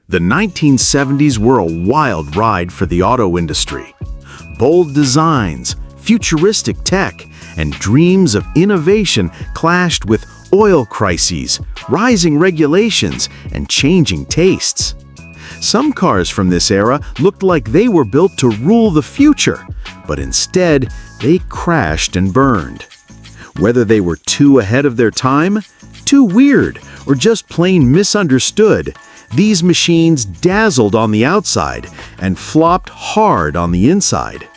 The 1970s were a wild ride for the auto industry. Bold designs, futuristic tech, and dreams of innovation clashed with oil crises, rising regulations, and changing tastes. Some cars from this era looked like they were built to rule the future, but instead, they crashed and burned. Whether they were too ahead of their time, too weird, or just plain misunderstood, these machines dazzled on the outside and flopped hard on the inside.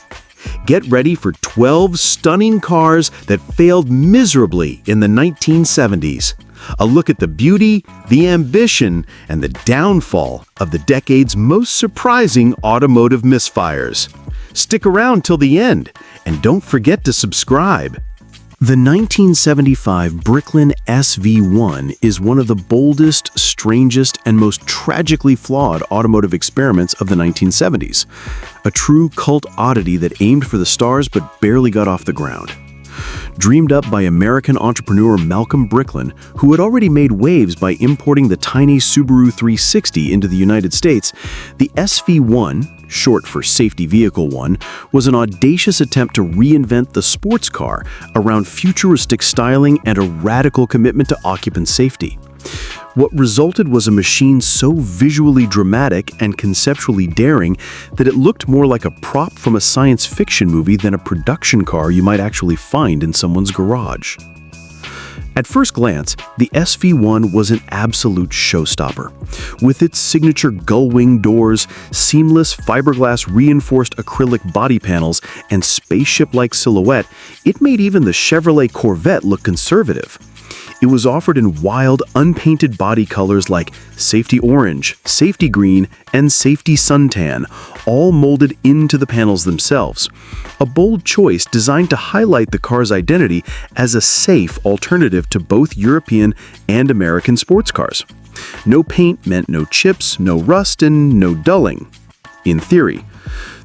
Get ready for 12 stunning cars that failed miserably in the 1970s. A look at the beauty, the ambition, and the downfall of the decade's most surprising automotive misfires. Stick around till the end, and don't forget to subscribe. The 1975 Bricklin SV1 is one of the boldest, strangest, and most tragically flawed automotive experiments of the 1970s. A true cult oddity that aimed for the stars but barely got off the ground. Dreamed up by American entrepreneur Malcolm Bricklin, who had already made waves by importing the tiny Subaru 360 into the United States, the SV1, short for Safety Vehicle 1, was an audacious attempt to reinvent the sports car around futuristic styling and a radical commitment to occupant safety. What resulted was a machine so visually dramatic and conceptually daring that it looked more like a prop from a science fiction movie than a production car you might actually find in someone's garage. At first glance, the SV1 was an absolute showstopper. With its signature gull-wing doors, seamless fiberglass reinforced acrylic body panels, and spaceship-like silhouette, it made even the Chevrolet Corvette look conservative. It was offered in wild, unpainted body colors like Safety Orange, Safety Green, and Safety Suntan, all molded into the panels themselves. A bold choice designed to highlight the car's identity as a safe alternative to both European and American sports cars. No paint meant no chips, no rust, and no dulling. In theory.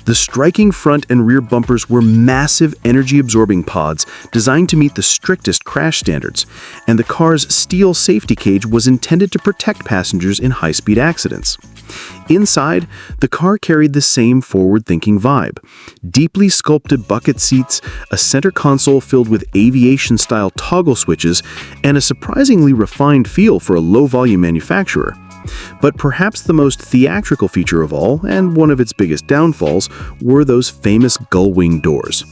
The striking front and rear bumpers were massive energy-absorbing pods designed to meet the strictest crash standards, and the car's steel safety cage was intended to protect passengers in high-speed accidents. Inside, the car carried the same forward-thinking vibe. Deeply sculpted bucket seats, a center console filled with aviation-style toggle switches, and a surprisingly refined feel for a low-volume manufacturer. But perhaps the most theatrical feature of all, and one of its biggest downfalls, were those famous gull-wing doors.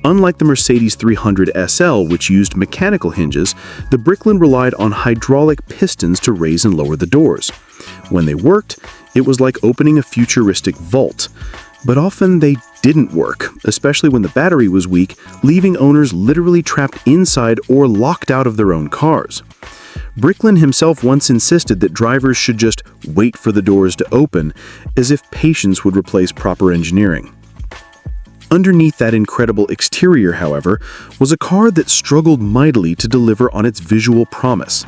Unlike the Mercedes 300 SL, which used mechanical hinges, the Bricklin relied on hydraulic pistons to raise and lower the doors. When they worked, it was like opening a futuristic vault. But often they didn't work, especially when the battery was weak, leaving owners literally trapped inside or locked out of their own cars. Bricklin himself once insisted that drivers should just wait for the doors to open, as if patience would replace proper engineering. Underneath that incredible exterior, however, was a car that struggled mightily to deliver on its visual promise.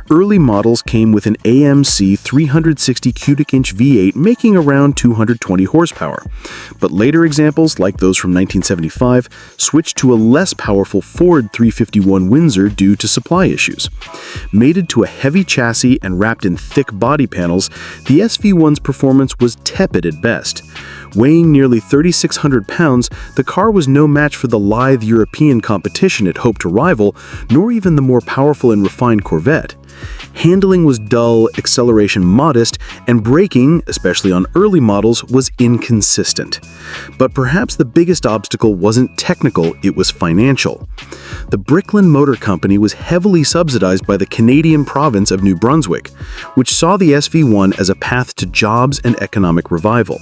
Early models came with an AMC 360 cubic inch V8 making around 220 horsepower, but later examples, like those from 1975, switched to a less powerful Ford 351 Windsor due to supply issues. Mated to a heavy chassis and wrapped in thick body panels, the SV1's performance was tepid at best. Weighing nearly 3,600 pounds, the car was no match for the lithe European competition it hoped to rival, nor even the more powerful and refined Corvette. Handling was dull, acceleration modest, and braking, especially on early models, was inconsistent. But perhaps the biggest obstacle wasn't technical, it was financial. The Bricklin Motor Company was heavily subsidized by the Canadian province of New Brunswick, which saw the SV1 as a path to jobs and economic revival.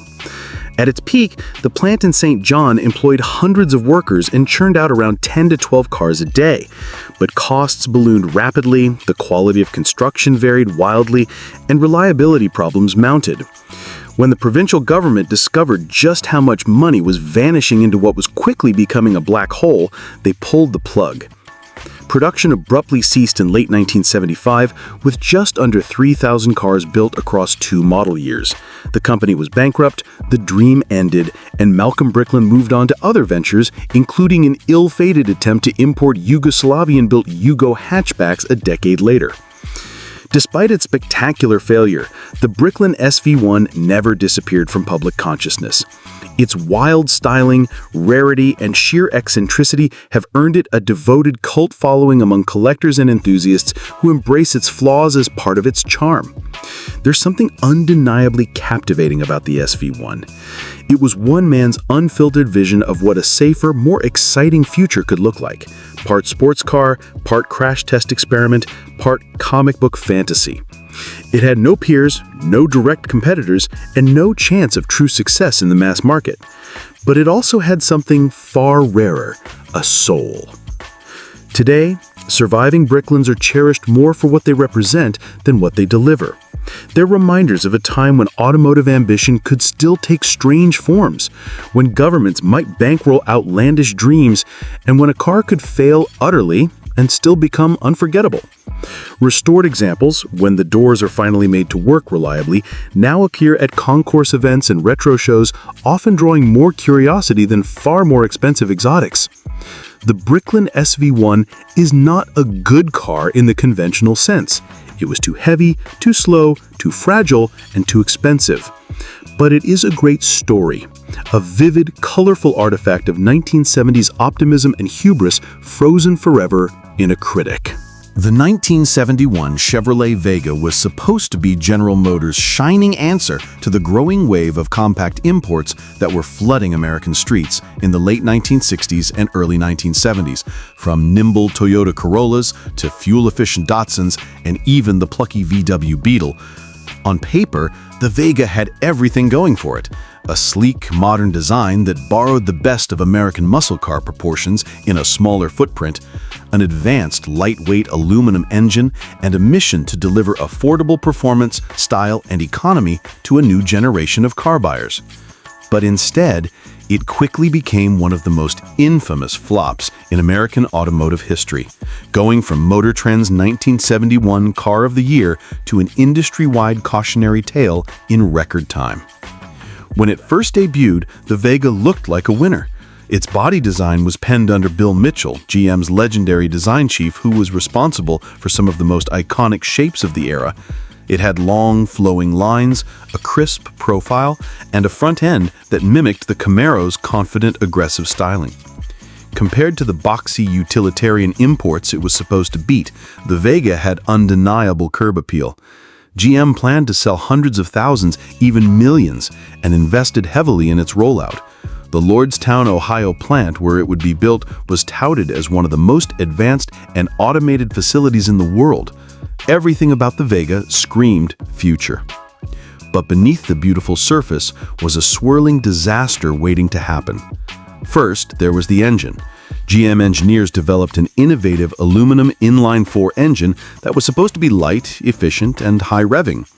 At its peak, the plant in St. John employed hundreds of workers and churned out around 10 to 12 cars a day. But costs ballooned rapidly, the quality of construction varied wildly, and reliability problems mounted. When the provincial government discovered just how much money was vanishing into what was quickly becoming a black hole, they pulled the plug. Production abruptly ceased in late 1975, with just under 3,000 cars built across 2 model years. The company was bankrupt, the dream ended, and Malcolm Bricklin moved on to other ventures, including an ill-fated attempt to import Yugoslavian-built Yugo hatchbacks a decade later. Despite its spectacular failure, the Bricklin SV1 never disappeared from public consciousness. Its wild styling, rarity, and sheer eccentricity have earned it a devoted cult following among collectors and enthusiasts who embrace its flaws as part of its charm. There's something undeniably captivating about the SV1. It was one man's unfiltered vision of what a safer, more exciting future could look like. Part sports car, part crash test experiment, part comic book fantasy. It had no peers, no direct competitors, and no chance of true success in the mass market. But it also had something far rarer, a soul. Today, surviving Bricklins are cherished more for what they represent than what they deliver. They're reminders of a time when automotive ambition could still take strange forms, when governments might bankroll outlandish dreams, and when a car could fail utterly and still become unforgettable. Restored examples, when the doors are finally made to work reliably, now appear at concourse events and retro shows, often drawing more curiosity than far more expensive exotics. The Bricklin SV1 is not a good car in the conventional sense. It was too heavy, too slow, too fragile, and too expensive. But it is a great story, a vivid, colorful artifact of 1970s optimism and hubris frozen forever in a critic. The 1971 Chevrolet Vega was supposed to be General Motors' shining answer to the growing wave of compact imports that were flooding American streets in the late 1960s and early 1970s, from nimble Toyota Corollas to fuel-efficient Datsuns and even the plucky VW Beetle. On paper, the Vega had everything going for it. A sleek, modern design that borrowed the best of American muscle car proportions in a smaller footprint, an advanced, lightweight aluminum engine, and a mission to deliver affordable performance, style, and economy to a new generation of car buyers. But instead, it quickly became one of the most infamous flops in American automotive history, going from Motor Trend's 1971 Car of the Year to an industry-wide cautionary tale in record time. When it first debuted, the Vega looked like a winner. Its body design was penned under Bill Mitchell, GM's legendary design chief who was responsible for some of the most iconic shapes of the era. It had long, flowing lines, a crisp profile, and a front end that mimicked the Camaro's confident, aggressive styling. Compared to the boxy utilitarian imports it was supposed to beat, the Vega had undeniable curb appeal. GM planned to sell hundreds of thousands, even millions, and invested heavily in its rollout. The Lordstown, Ohio plant where it would be built was touted as one of the most advanced and automated facilities in the world. Everything about the Vega screamed future. But beneath the beautiful surface was a swirling disaster waiting to happen. First, there was the engine. GM engineers developed an innovative aluminum inline-4 engine that was supposed to be light, efficient, and high-revving.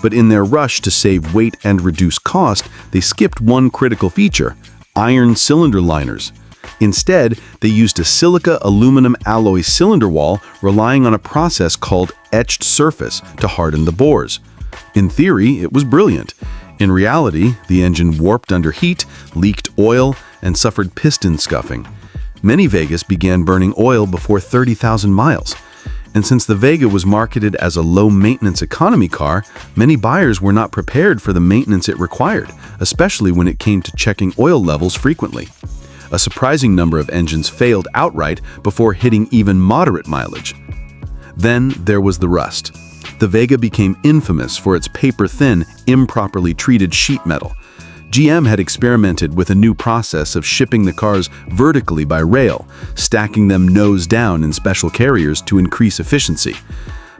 But in their rush to save weight and reduce cost, they skipped one critical feature: iron cylinder liners. Instead, they used a silica aluminum alloy cylinder wall, relying on a process called etched surface to harden the bores. In theory, it was brilliant. In reality, the engine warped under heat, leaked oil, and suffered piston scuffing. Many Vegas began burning oil before 30,000 miles. And since the Vega was marketed as a low-maintenance economy car, many buyers were not prepared for the maintenance it required, especially when it came to checking oil levels frequently. A surprising number of engines failed outright before hitting even moderate mileage. Then there was the rust. The Vega became infamous for its paper-thin, improperly treated sheet metal. GM had experimented with a new process of shipping the cars vertically by rail, stacking them nose down in special carriers to increase efficiency.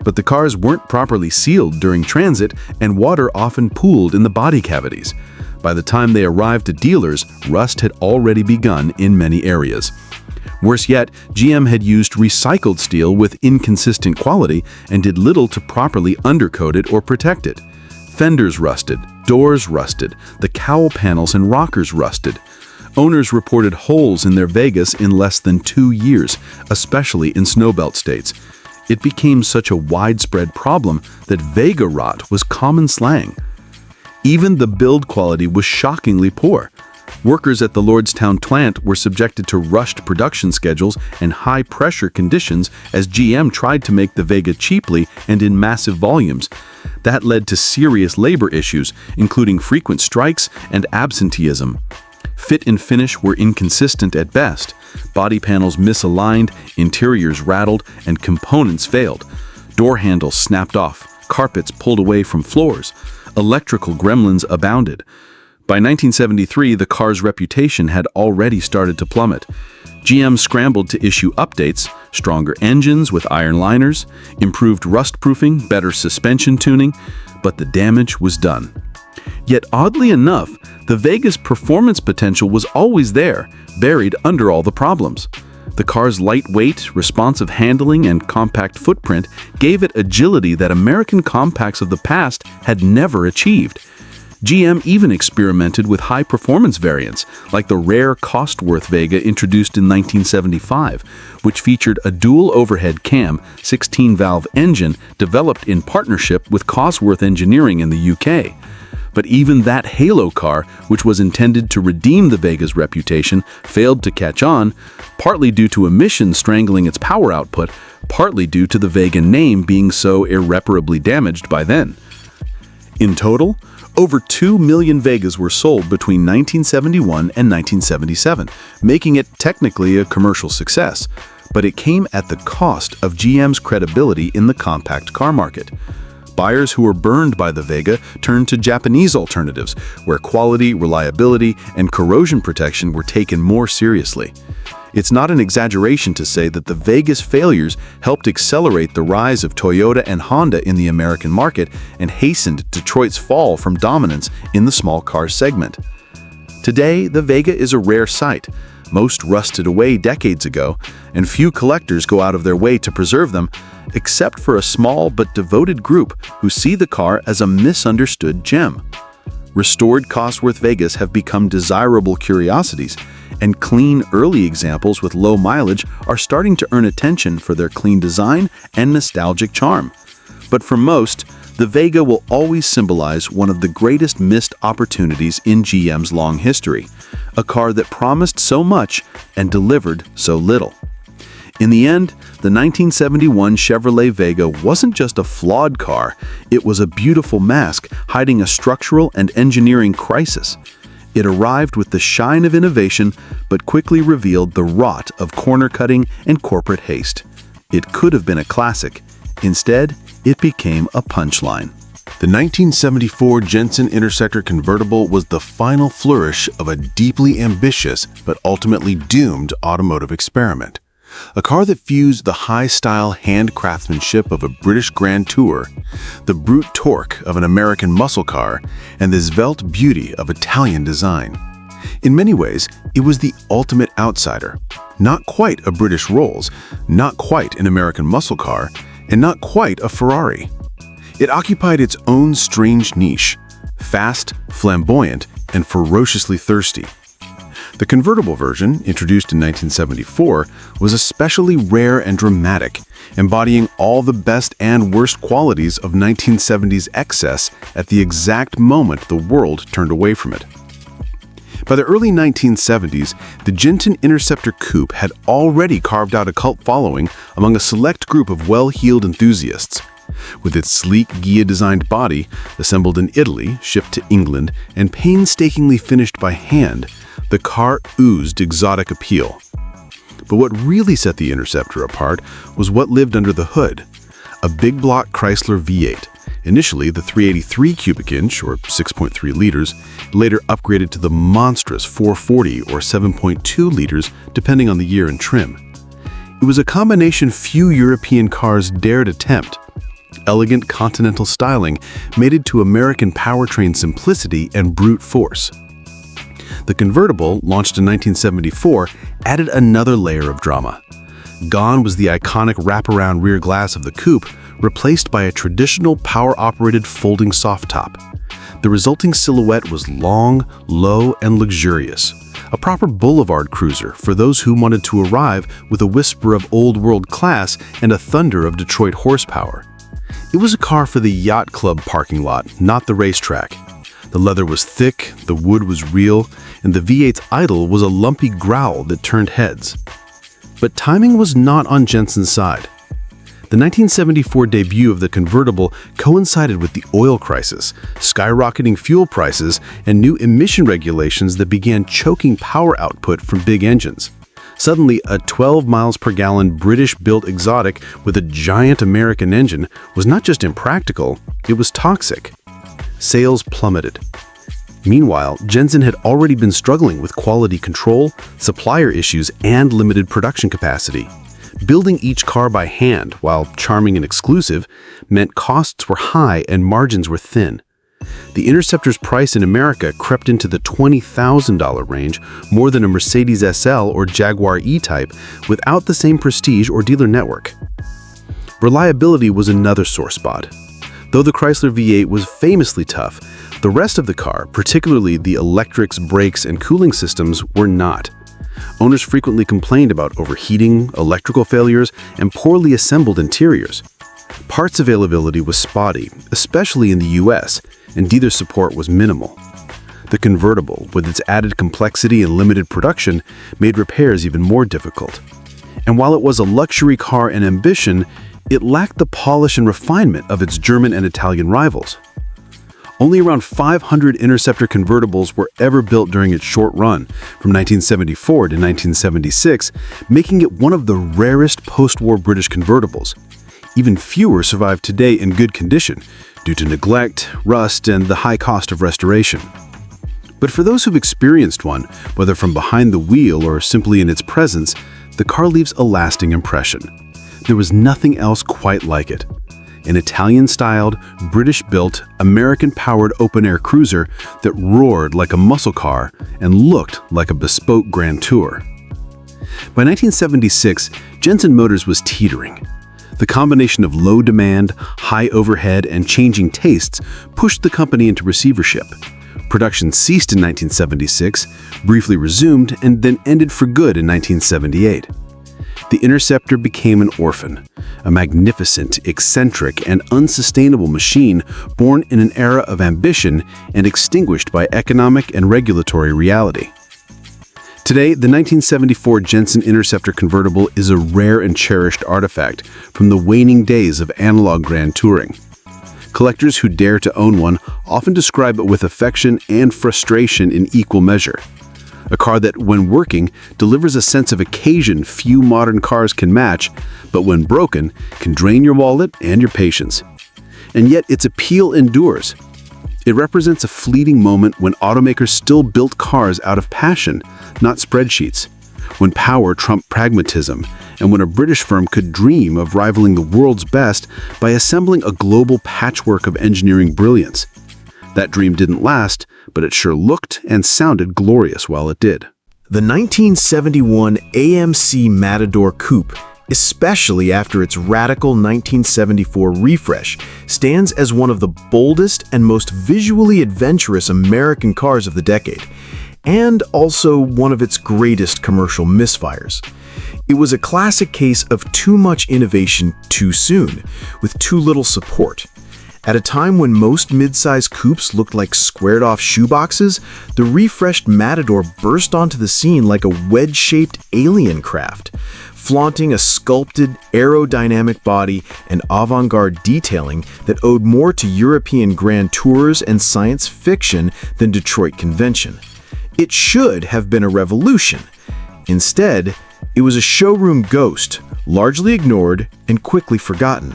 But the cars weren't properly sealed during transit, and water often pooled in the body cavities. By the time they arrived to dealers, rust had already begun in many areas. Worse yet, GM had used recycled steel with inconsistent quality and did little to properly undercoat it or protect it. Fenders rusted, doors rusted, the cowl panels and rockers rusted. Owners reported holes in their Vegas in less than 2 years, especially in snowbelt states. It became such a widespread problem that Vega rot was common slang. Even the build quality was shockingly poor. Workers at the Lordstown plant were subjected to rushed production schedules and high-pressure conditions as GM tried to make the Vega cheaply and in massive volumes. That led to serious labor issues, including frequent strikes and absenteeism. Fit and finish were inconsistent at best. Body panels misaligned, interiors rattled, and components failed. Door handles snapped off, carpets pulled away from floors. Electrical gremlins abounded. By 1973, the car's reputation had already started to plummet. GM scrambled to issue updates, stronger engines with iron liners, improved rust-proofing, better suspension tuning, but the damage was done. Yet oddly enough, the Vega's performance potential was always there, buried under all the problems. The car's lightweight, responsive handling and compact footprint gave it agility that American compacts of the past had never achieved. GM even experimented with high-performance variants, like the rare Costworth Vega introduced in 1975, which featured a dual overhead cam, 16-valve engine developed in partnership with Cosworth Engineering in the UK. But even that halo car, which was intended to redeem the Vega's reputation, failed to catch on, partly due to emissions strangling its power output, partly due to the Vega name being so irreparably damaged by then. In total, over 2 million Vegas were sold between 1971 and 1977, making it technically a commercial success, but it came at the cost of GM's credibility in the compact car market. Buyers who were burned by the Vega turned to Japanese alternatives, where quality, reliability, and corrosion protection were taken more seriously. It's not an exaggeration to say that the Vega's failures helped accelerate the rise of Toyota and Honda in the American market and hastened Detroit's fall from dominance in the small car segment. Today, the Vega is a rare sight. Most rusted away decades ago, and few collectors go out of their way to preserve them, except for a small but devoted group who see the car as a misunderstood gem. Restored Cosworth Vegas have become desirable curiosities, and clean early examples with low mileage are starting to earn attention for their clean design and nostalgic charm. But for most, the Vega will always symbolize one of the greatest missed opportunities in GM's long history, a car that promised so much and delivered so little. In the end, the 1971 Chevrolet Vega wasn't just a flawed car, it was a beautiful mask hiding a structural and engineering crisis. It arrived with the shine of innovation, but quickly revealed the rot of corner-cutting and corporate haste. It could have been a classic. Instead, it became a punchline. The 1974 Jensen Interceptor convertible was the final flourish of a deeply ambitious but ultimately doomed automotive experiment. A car that fused the high-style hand craftsmanship of a British Grand Tour, the brute torque of an American muscle car, and the svelte beauty of Italian design. In many ways, it was the ultimate outsider. Not quite a British Rolls, not quite an American muscle car, and not quite a Ferrari. It occupied its own strange niche, fast, flamboyant, and ferociously thirsty. The convertible version, introduced in 1974, was especially rare and dramatic, embodying all the best and worst qualities of 1970s excess at the exact moment the world turned away from it. By the early 1970s, the Jensen Interceptor coupe had already carved out a cult following among a select group of well-heeled enthusiasts. With its sleek Ghia-designed body, assembled in Italy, shipped to England, and painstakingly finished by hand, the car oozed exotic appeal. But what really set the Interceptor apart was what lived under the hood. A big block Chrysler V8, initially the 383 cubic inch or 6.3 liters, later upgraded to the monstrous 440 or 7.2 liters depending on the year and trim. It was a combination few European cars dared attempt. Elegant continental styling mated to American powertrain simplicity and brute force. The convertible, launched in 1974, added another layer of drama. Gone was the iconic wraparound rear glass of the coupe, replaced by a traditional power-operated folding soft top. The resulting silhouette was long, low, and luxurious, a proper boulevard cruiser for those who wanted to arrive with a whisper of old-world class and a thunder of Detroit horsepower. It was a car for the yacht club parking lot, not the racetrack. The leather was thick, the wood was real, and the V8's idle was a lumpy growl that turned heads. But timing was not on Jensen's side. The 1974 debut of the convertible coincided with the oil crisis, skyrocketing fuel prices, and new emission regulations that began choking power output from big engines. Suddenly, a 12 miles per gallon British-built exotic with a giant American engine was not just impractical, it was toxic. Sales plummeted. Meanwhile, Jensen had already been struggling with quality control, supplier issues, and limited production capacity. Building each car by hand, while charming and exclusive, meant costs were high and margins were thin. The Interceptor's price in America crept into the $20,000 range, more than a Mercedes SL or Jaguar E-Type, without the same prestige or dealer network. Reliability was another sore spot. Though the Chrysler V8 was famously tough, the rest of the car, particularly the electrics, brakes, and cooling systems, were not. Owners frequently complained about overheating, electrical failures, and poorly assembled interiors. Parts availability was spotty, especially in the US, and dealer support was minimal. The convertible, with its added complexity and limited production, made repairs even more difficult. And while it was a luxury car and ambition, it lacked the polish and refinement of its German and Italian rivals. Only around 500 Interceptor convertibles were ever built during its short run, from 1974 to 1976, making it one of the rarest post-war British convertibles. Even fewer survive today in good condition, due to neglect, rust, and the high cost of restoration. But for those who've experienced one, whether from behind the wheel or simply in its presence, the car leaves a lasting impression. There was nothing else quite like it. An Italian-styled, British-built, American-powered open-air cruiser that roared like a muscle car and looked like a bespoke Grand Tour. By 1976, Jensen Motors was teetering. The combination of low demand, high overhead, and changing tastes pushed the company into receivership. Production ceased in 1976, briefly resumed, and then ended for good in 1978. The Interceptor became an orphan, a magnificent, eccentric, and unsustainable machine born in an era of ambition and extinguished by economic and regulatory reality. Today, the 1974 Jensen Interceptor convertible is a rare and cherished artifact from the waning days of analog grand touring. Collectors who dare to own one often describe it with affection and frustration in equal measure. A car that, when working, delivers a sense of occasion few modern cars can match, but when broken, can drain your wallet and your patience. And yet its appeal endures. It represents a fleeting moment when automakers still built cars out of passion, not spreadsheets, when power trumped pragmatism, and when a British firm could dream of rivaling the world's best by assembling a global patchwork of engineering brilliance. That dream didn't last, but it sure looked and sounded glorious while it did. The 1971 AMC Matador Coupe, especially after its radical 1974 refresh, stands as one of the boldest and most visually adventurous American cars of the decade, and also one of its greatest commercial misfires. It was a classic case of too much innovation too soon, with too little support. At a time when most mid-size coupes looked like squared-off shoeboxes, the refreshed Matador burst onto the scene like a wedge-shaped alien craft, flaunting a sculpted, aerodynamic body and avant-garde detailing that owed more to European grand tours and science fiction than Detroit convention. It should have been a revolution. Instead, it was a showroom ghost, largely ignored and quickly forgotten.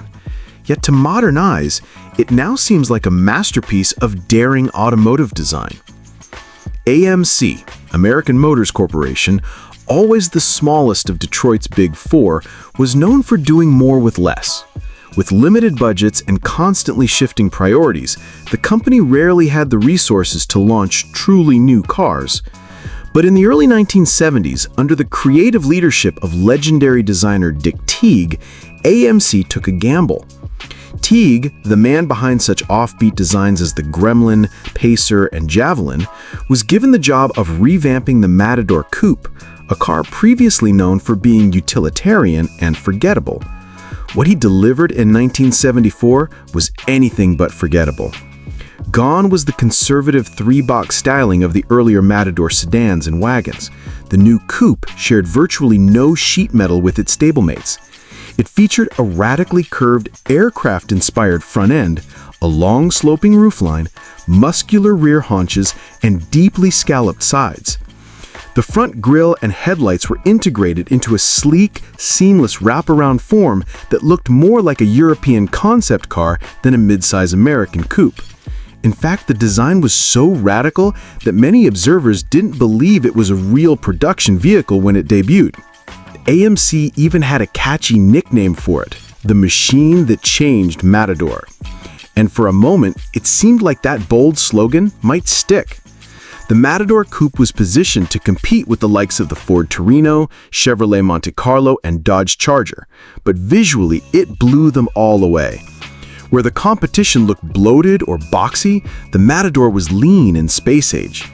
Yet to modern eyes, it now seems like a masterpiece of daring automotive design. AMC, American Motors Corporation, always the smallest of Detroit's Big Four, was known for doing more with less. With limited budgets and constantly shifting priorities, the company rarely had the resources to launch truly new cars. But in the early 1970s, under the creative leadership of legendary designer Dick Teague, AMC took a gamble. Teague, the man behind such offbeat designs as the Gremlin, Pacer, and Javelin, was given the job of revamping the Matador Coupe, a car previously known for being utilitarian and forgettable. What he delivered in 1974 was anything but forgettable. Gone was the conservative three-box styling of the earlier Matador sedans and wagons. The new coupe shared virtually no sheet metal with its stablemates. It featured a radically curved aircraft-inspired front end, a long sloping roofline, muscular rear haunches, and deeply scalloped sides. The front grille and headlights were integrated into a sleek, seamless wraparound form that looked more like a European concept car than a midsize American coupe. In fact, the design was so radical that many observers didn't believe it was a real production vehicle when it debuted. AMC even had a catchy nickname for it, the machine that changed Matador. And for a moment, it seemed like that bold slogan might stick. The Matador coupe was positioned to compete with the likes of the Ford Torino, Chevrolet Monte Carlo, and Dodge Charger, but visually it blew them all away. Where the competition looked bloated or boxy, the Matador was lean and space-age.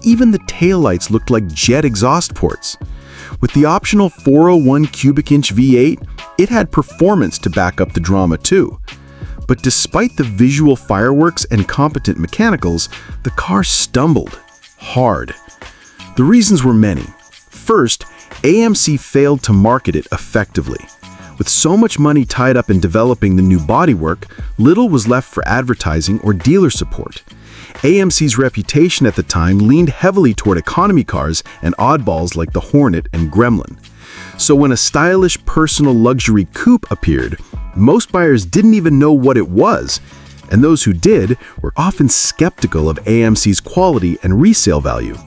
Even the taillights looked like jet exhaust ports. With the optional 401 cubic inch V8, it had performance to back up the drama too. But despite the visual fireworks and competent mechanicals, the car stumbled hard. The reasons were many. First, AMC failed to market it effectively. With so much money tied up in developing the new bodywork, little was left for advertising or dealer support. AMC's reputation at the time leaned heavily toward economy cars and oddballs like the Hornet and Gremlin. So when a stylish personal luxury coupe appeared, most buyers didn't even know what it was, and those who did were often skeptical of AMC's quality and resale value.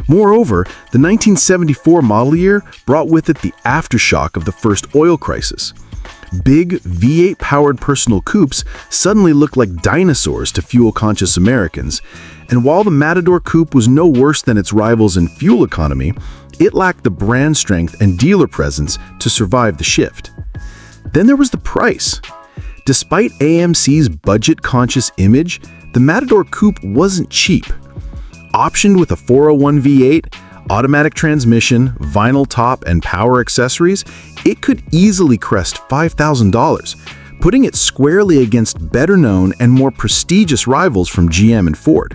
Moreover, the 1974 model year brought with it the aftershock of the first oil crisis. Big V8-powered personal coupes suddenly looked like dinosaurs to fuel-conscious Americans, and while the Matador coupe was no worse than its rivals in fuel economy, it lacked the brand strength and dealer presence to survive the shift. Then there was the price. Despite AMC's budget-conscious image, the Matador coupe wasn't cheap. Optioned with a 401 V8, automatic transmission, vinyl top, and power accessories, it could easily crest $5,000, putting it squarely against better-known and more prestigious rivals from GM and Ford.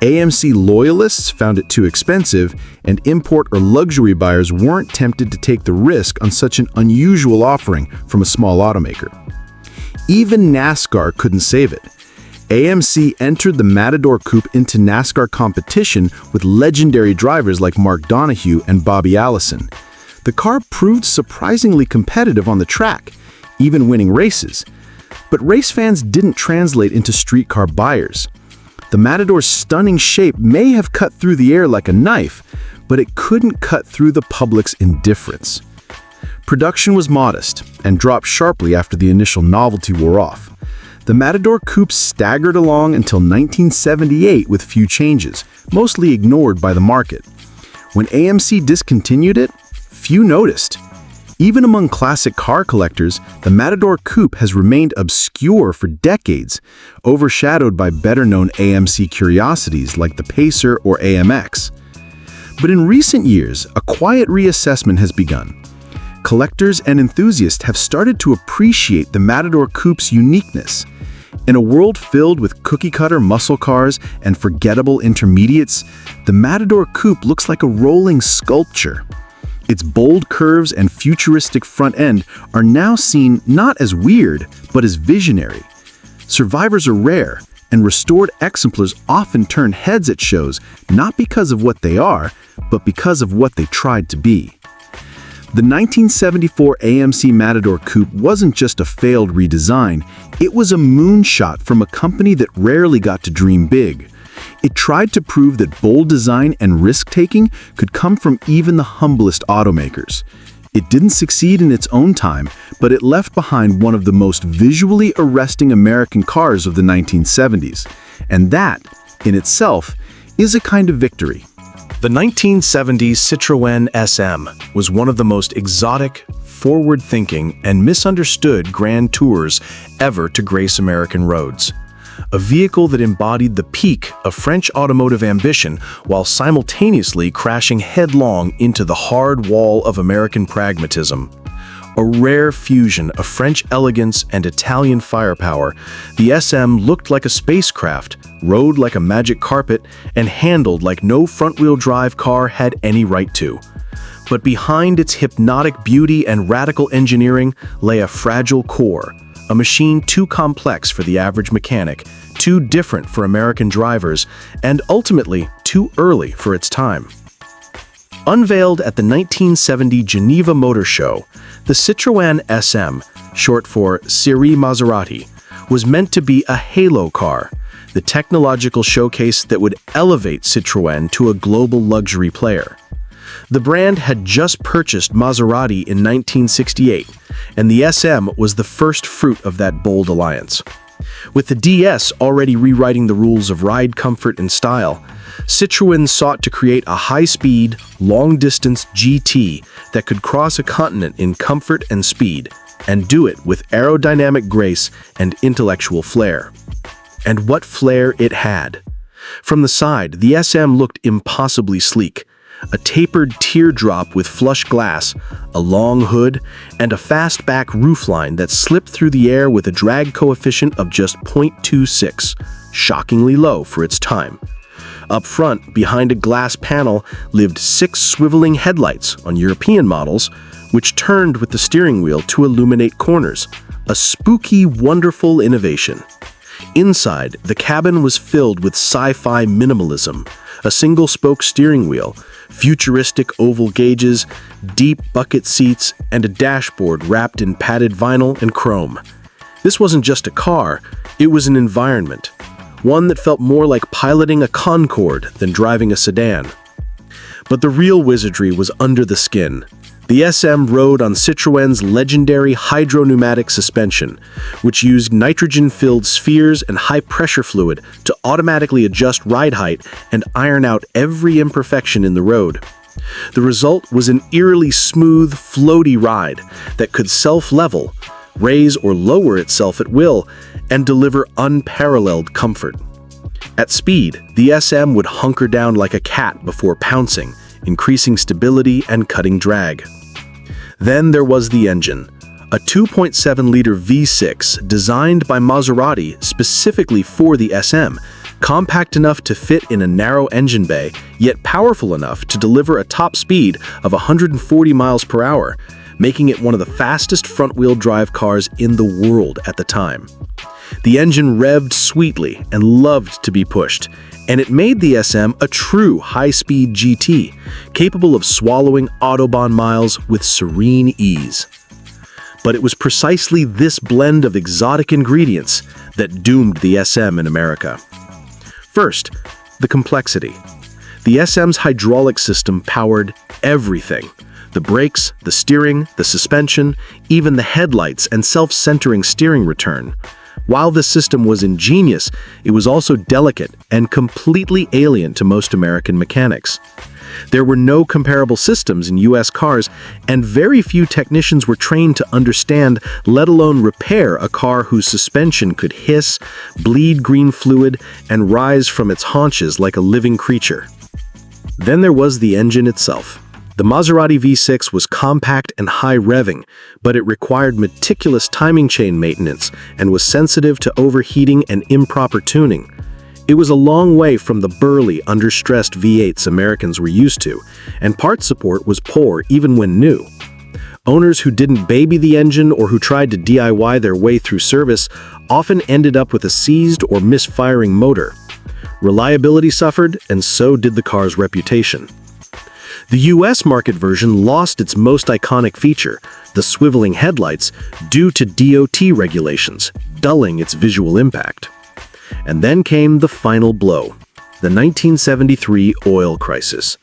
AMC loyalists found it too expensive, and import or luxury buyers weren't tempted to take the risk on such an unusual offering from a small automaker. Even NASCAR couldn't save it. AMC entered the Matador coupe into NASCAR competition with legendary drivers like Mark Donohue and Bobby Allison. The car proved surprisingly competitive on the track, even winning races. But race fans didn't translate into street car buyers. The Matador's stunning shape may have cut through the air like a knife, but it couldn't cut through the public's indifference. Production was modest and dropped sharply after the initial novelty wore off. The Matador coupe staggered along until 1978 with few changes, mostly ignored by the market. When AMC discontinued it, few noticed. Even among classic car collectors, the Matador coupe has remained obscure for decades, overshadowed by better-known AMC curiosities like the Pacer or AMX. But in recent years, a quiet reassessment has begun. Collectors and enthusiasts have started to appreciate the Matador coupe's uniqueness. In a world filled with cookie-cutter muscle cars and forgettable intermediates, the Matador coupe looks like a rolling sculpture. Its bold curves and futuristic front end are now seen not as weird, but as visionary. Survivors are rare, and restored exemplars often turn heads at shows not because of what they are, but because of what they tried to be. The 1974 AMC Matador coupe wasn't just a failed redesign, it was a moonshot from a company that rarely got to dream big. It tried to prove that bold design and risk-taking could come from even the humblest automakers. It didn't succeed in its own time, but it left behind one of the most visually arresting American cars of the 1970s. And that, in itself, is a kind of victory. The 1970s Citroen SM was one of the most exotic, forward-thinking, and misunderstood grand tours ever to grace American roads. A vehicle that embodied the peak of French automotive ambition while simultaneously crashing headlong into the hard wall of American pragmatism. A rare fusion of French elegance and Italian firepower, the SM looked like a spacecraft, rode like a magic carpet, and handled like no front-wheel drive car had any right to. But behind its hypnotic beauty and radical engineering lay a fragile core, a machine too complex for the average mechanic, too different for American drivers, and ultimately too early for its time. Unveiled at the 1970 Geneva Motor Show, the Citroen SM, short for Série Maserati, was meant to be a halo car, the technological showcase that would elevate Citroën to a global luxury player. The brand had just purchased Maserati in 1968, and the SM was the first fruit of that bold alliance. With the DS already rewriting the rules of ride comfort and style, Citroën sought to create a high-speed, long-distance GT that could cross a continent in comfort and speed, and do it with aerodynamic grace and intellectual flair. And what flair it had! From the side, the SM looked impossibly sleek. A tapered teardrop with flush glass, a long hood, and a fastback roofline that slipped through the air with a drag coefficient of just 0.26, shockingly low for its time. Up front, behind a glass panel, lived 6 swiveling headlights on European models, which turned with the steering wheel to illuminate corners, a spooky, wonderful innovation. Inside, the cabin was filled with sci-fi minimalism, a single-spoke steering wheel, futuristic oval gauges, deep bucket seats, and a dashboard wrapped in padded vinyl and chrome. This wasn't just a car, it was an environment, one that felt more like piloting a Concorde than driving a sedan. But the real wizardry was under the skin. The SM rode on Citroën's legendary hydro-pneumatic suspension, which used nitrogen-filled spheres and high-pressure fluid to automatically adjust ride height and iron out every imperfection in the road. The result was an eerily smooth, floaty ride that could self-level, raise or lower itself at will, and deliver unparalleled comfort. At speed, the SM would hunker down like a cat before pouncing, increasing stability and cutting drag. Then there was the engine, a 2.7-liter V6 designed by Maserati specifically for the SM, compact enough to fit in a narrow engine bay, yet powerful enough to deliver a top speed of 140 miles per hour, making it one of the fastest front-wheel drive cars in the world at the time. The engine revved sweetly and loved to be pushed, and it made the SM a true high-speed GT, capable of swallowing Autobahn miles with serene ease. But it was precisely this blend of exotic ingredients that doomed the SM in America. First, the complexity. The SM's hydraulic system powered everything. The brakes, the steering, the suspension, even the headlights and self-centering steering return. While the system was ingenious, it was also delicate and completely alien to most American mechanics. There were no comparable systems in US cars, and very few technicians were trained to understand, let alone repair, a car whose suspension could hiss, bleed green fluid, and rise from its haunches like a living creature. Then there was the engine itself. The Maserati V6 was compact and high-revving, but it required meticulous timing chain maintenance and was sensitive to overheating and improper tuning. It was a long way from the burly, under-stressed V8s Americans were used to, and part support was poor even when new. Owners who didn't baby the engine or who tried to DIY their way through service often ended up with a seized or misfiring motor. Reliability suffered, and so did the car's reputation. The US market version lost its most iconic feature, the swiveling headlights, due to DOT regulations, dulling its visual impact. And then came the final blow, the 1973 oil crisis.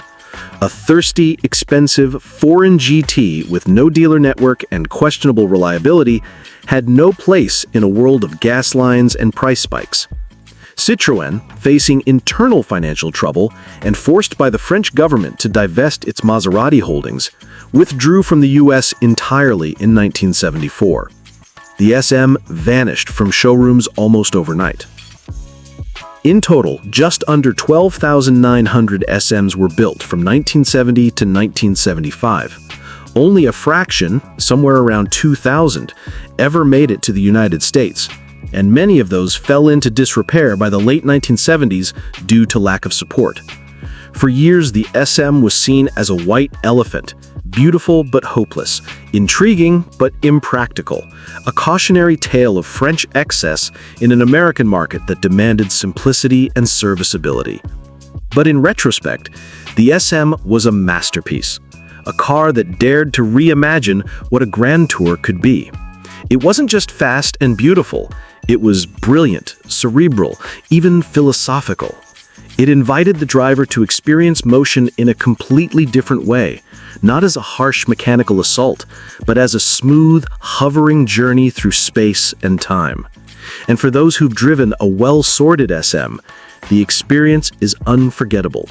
A thirsty, expensive, foreign GT with no dealer network and questionable reliability had no place in a world of gas lines and price spikes. Citroën, facing internal financial trouble and forced by the French government to divest its Maserati holdings, withdrew from the US entirely in 1974. The SM vanished from showrooms almost overnight. In total, just under 12,900 SMs were built from 1970 to 1975. Only a fraction, somewhere around 2,000, ever made it to the United States, and many of those fell into disrepair by the late 1970s due to lack of support. For years, the SM was seen as a white elephant, beautiful but hopeless, intriguing but impractical, a cautionary tale of French excess in an American market that demanded simplicity and serviceability. But in retrospect, the SM was a masterpiece, a car that dared to reimagine what a Grand Tour could be. It wasn't just fast and beautiful, it was brilliant, cerebral, even philosophical. It invited the driver to experience motion in a completely different way, not as a harsh mechanical assault, but as a smooth, hovering journey through space and time. And for those who've driven a well-sorted SM, the experience is unforgettable.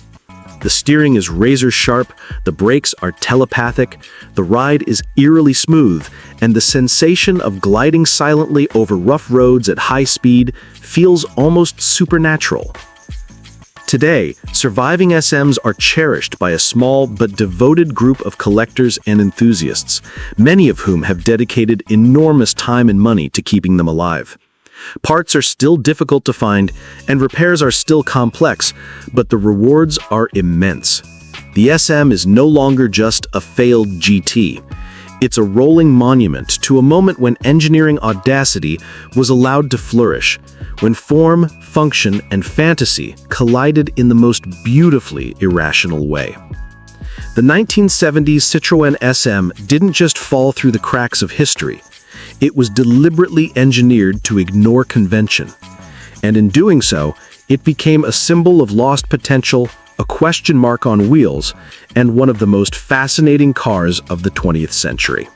The steering is razor sharp, the brakes are telepathic, the ride is eerily smooth, and the sensation of gliding silently over rough roads at high speed feels almost supernatural. Today, surviving SMs are cherished by a small but devoted group of collectors and enthusiasts, many of whom have dedicated enormous time and money to keeping them alive. Parts are still difficult to find, and repairs are still complex, but the rewards are immense. The SM is no longer just a failed GT. It's a rolling monument to a moment when engineering audacity was allowed to flourish, when form, function, and fantasy collided in the most beautifully irrational way. The 1970s Citroen SM didn't just fall through the cracks of history. It was deliberately engineered to ignore convention. And in doing so, it became a symbol of lost potential, a question mark on wheels, and one of the most fascinating cars of the 20th century.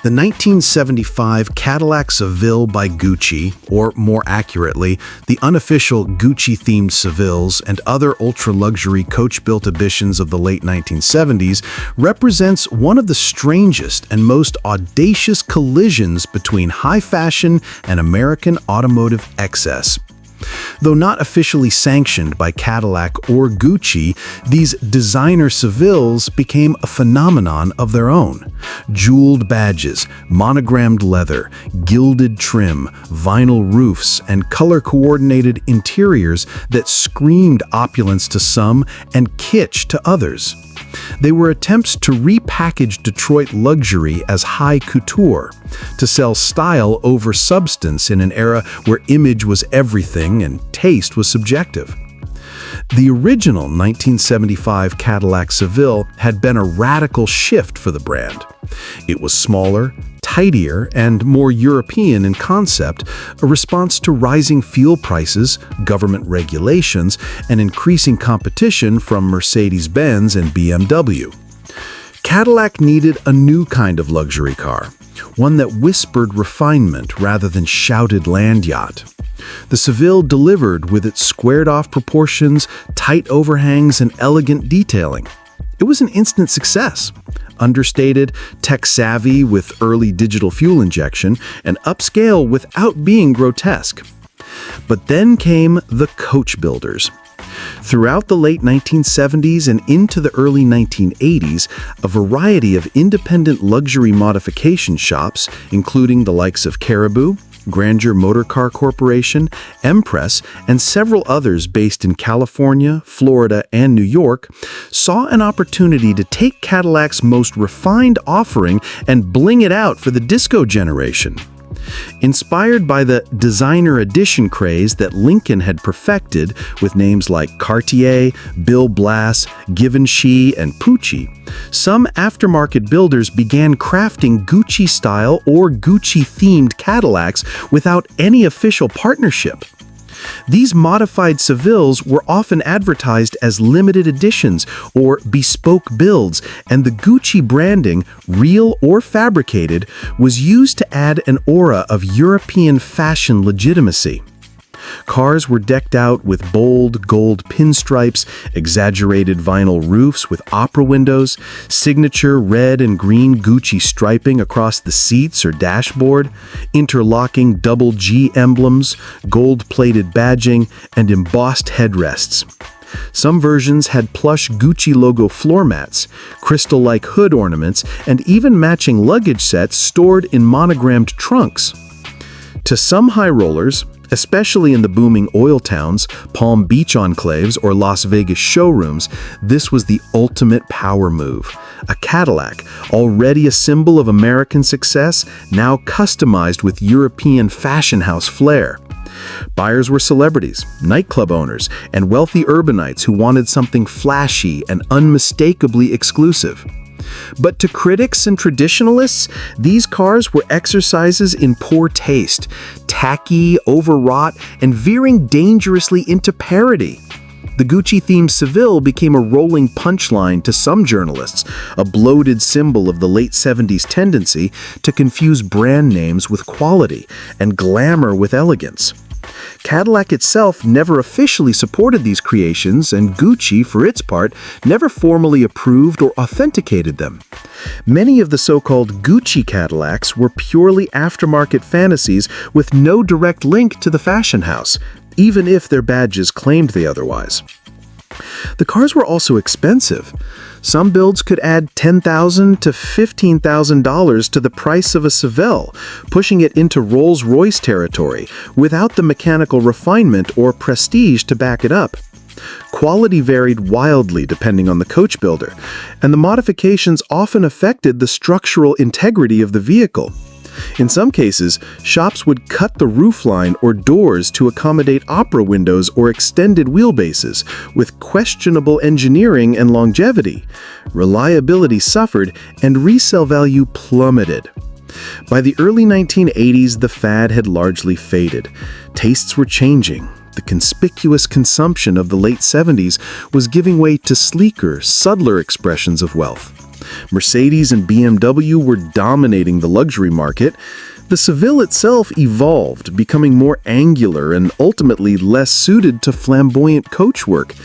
The 1975 Cadillac Seville by Gucci, or more accurately, the unofficial Gucci-themed Sevilles and other ultra-luxury coach-built editions of the late 1970s, represents one of the strangest and most audacious collisions between high fashion and American automotive excess. Though not officially sanctioned by Cadillac or Gucci, these designer Sevilles became a phenomenon of their own. Jeweled badges, monogrammed leather, gilded trim, vinyl roofs, and color-coordinated interiors that screamed opulence to some and kitsch to others. They were attempts to repackage Detroit luxury as high couture, to sell style over substance in an era where image was everything and taste was subjective. The original 1975 Cadillac Seville had been a radical shift for the brand. It was smaller, tidier, and more European in concept, a response to rising fuel prices, government regulations, and increasing competition from Mercedes-Benz and BMW. Cadillac needed a new kind of luxury car, one that whispered refinement rather than shouted land yacht. The Seville delivered with its squared-off proportions, tight overhangs, and elegant detailing. It was an instant success. Understated, tech-savvy with early digital fuel injection, and upscale without being grotesque. But then came the coach builders. Throughout the late 1970s and into the early 1980s, a variety of independent luxury modification shops, including the likes of Caribou, Grandeur Motor Car Corporation, Empress, and several others based in California, Florida, and New York, saw an opportunity to take Cadillac's most refined offering and bling it out for the disco generation. Inspired by the designer edition craze that Lincoln had perfected with names like Cartier, Bill Blass, Givenchy, and Pucci, some aftermarket builders began crafting Gucci-style or Gucci-themed Cadillacs without any official partnership. These modified Sevilles were often advertised as limited editions or bespoke builds, and the Gucci branding, real or fabricated, was used to add an aura of European fashion legitimacy. Cars were decked out with bold gold pinstripes, exaggerated vinyl roofs with opera windows, signature red and green Gucci striping across the seats or dashboard, interlocking double G emblems, gold-plated badging, and embossed headrests. Some versions had plush Gucci logo floor mats, crystal-like hood ornaments, and even matching luggage sets stored in monogrammed trunks. To some high rollers, especially in the booming oil towns, Palm Beach enclaves, or Las Vegas showrooms, this was the ultimate power move. A Cadillac, already a symbol of American success, now customized with European fashion house flair. Buyers were celebrities, nightclub owners, and wealthy urbanites who wanted something flashy and unmistakably exclusive. But to critics and traditionalists, these cars were exercises in poor taste, tacky, overwrought, and veering dangerously into parody. The Gucci-themed Seville became a rolling punchline to some journalists, a bloated symbol of the late 70s tendency to confuse brand names with quality and glamour with elegance. Cadillac itself never officially supported these creations, and Gucci, for its part, never formally approved or authenticated them. Many of the so-called Gucci Cadillacs were purely aftermarket fantasies with no direct link to the fashion house, even if their badges claimed they otherwise. The cars were also expensive. Some builds could add $10,000 to $15,000 to the price of a Seville, pushing it into Rolls-Royce territory without the mechanical refinement or prestige to back it up. Quality varied wildly depending on the coach builder, and the modifications often affected the structural integrity of the vehicle. In some cases, shops would cut the roofline or doors to accommodate opera windows or extended wheelbases, with questionable engineering and longevity. Reliability suffered, and resale value plummeted. By the early 1980s, the fad had largely faded. Tastes were changing. The conspicuous consumption of the late 70s was giving way to sleeker, subtler expressions of wealth. Mercedes and BMW were dominating the luxury market. The Seville itself evolved, becoming more angular and ultimately less suited to flamboyant coachwork.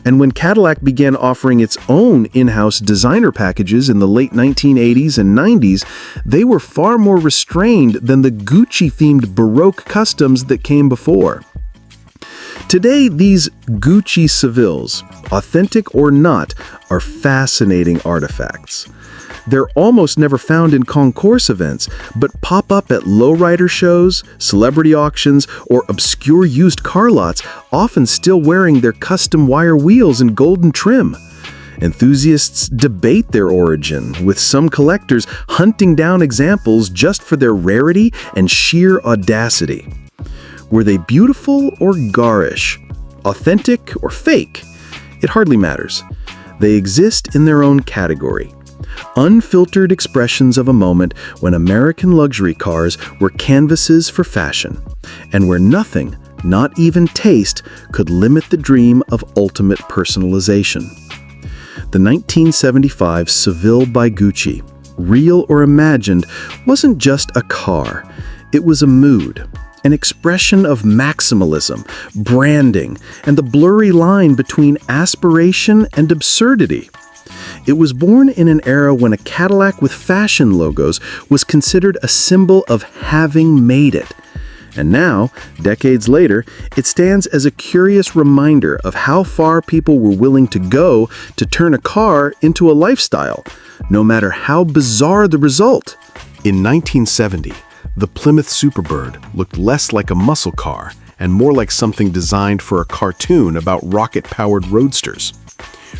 And when Cadillac began offering its own in-house designer packages in the late 1980s and 90s, they were far more restrained than the Gucci-themed Baroque customs that came before. Today, these Gucci Sevilles, authentic or not, are fascinating artifacts. They're almost never found in concourse events, but pop up at lowrider shows, celebrity auctions, or obscure used car lots, often still wearing their custom wire wheels and golden trim. Enthusiasts debate their origin, with some collectors hunting down examples just for their rarity and sheer audacity. Were they beautiful or garish? Authentic or fake? It hardly matters. They exist in their own category. Unfiltered expressions of a moment when American luxury cars were canvases for fashion, and where nothing, not even taste, could limit the dream of ultimate personalization. The 1975 Seville by Gucci, real or imagined, wasn't just a car. It was a mood. An expression of maximalism, branding, and the blurry line between aspiration and absurdity. It was born in an era when a Cadillac with fashion logos was considered a symbol of having made it. And now, decades later, it stands as a curious reminder of how far people were willing to go to turn a car into a lifestyle, no matter how bizarre the result. In 1970, the Plymouth Superbird looked less like a muscle car and more like something designed for a cartoon about rocket-powered roadsters.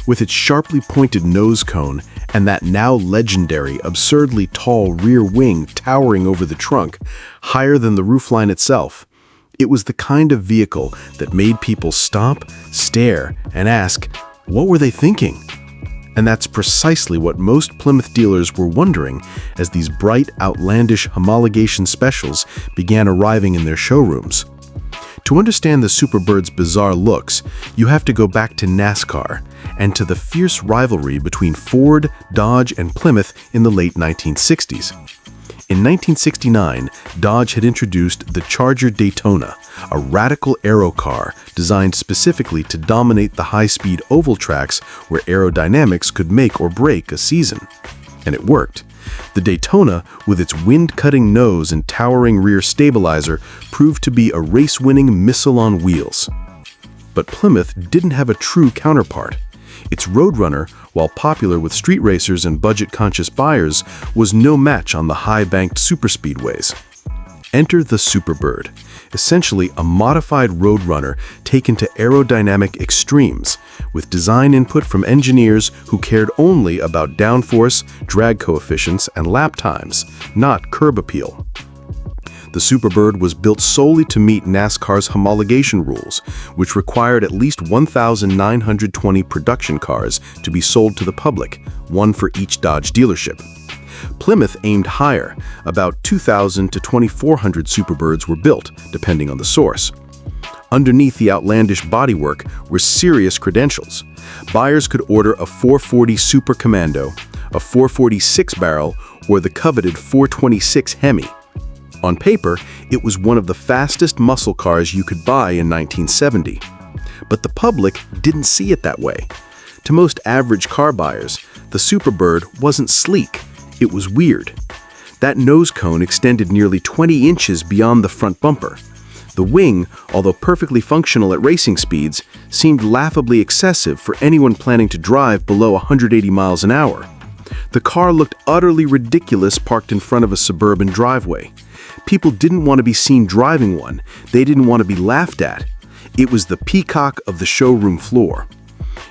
With its sharply pointed nose cone and that now legendary, absurdly tall rear wing towering over the trunk, higher than the roofline itself, it was the kind of vehicle that made people stop, stare, and ask, what were they thinking? And that's precisely what most Plymouth dealers were wondering as these bright, outlandish homologation specials began arriving in their showrooms. To understand the Superbird's bizarre looks, you have to go back to NASCAR and to the fierce rivalry between Ford, Dodge, and Plymouth in the late 1960s. In 1969, Dodge had introduced the Charger Daytona, a radical aero car designed specifically to dominate the high-speed oval tracks where aerodynamics could make or break a season. And it worked. The Daytona, with its wind-cutting nose and towering rear stabilizer, proved to be a race-winning missile on wheels. But Plymouth didn't have a true counterpart. Its Roadrunner, while popular with street racers and budget-conscious buyers, was no match on the high-banked superspeedways. Enter the Superbird, essentially a modified Roadrunner taken to aerodynamic extremes, with design input from engineers who cared only about downforce, drag coefficients, and lap times, not curb appeal. The Superbird was built solely to meet NASCAR's homologation rules, which required at least 1,920 production cars to be sold to the public, one for each Dodge dealership. Plymouth aimed higher. About 2,000 to 2,400 Superbirds were built, depending on the source. Underneath the outlandish bodywork were serious credentials. Buyers could order a 440 Super Commando, a 446 barrel, or the coveted 426 Hemi. On paper, it was one of the fastest muscle cars you could buy in 1970. But the public didn't see it that way. To most average car buyers, the Superbird wasn't sleek, it was weird. That nose cone extended nearly 20 inches beyond the front bumper. The wing, although perfectly functional at racing speeds, seemed laughably excessive for anyone planning to drive below 180 miles an hour. The car looked utterly ridiculous parked in front of a suburban driveway. People didn't want to be seen driving one. They didn't want to be laughed at. It was the peacock of the showroom floor.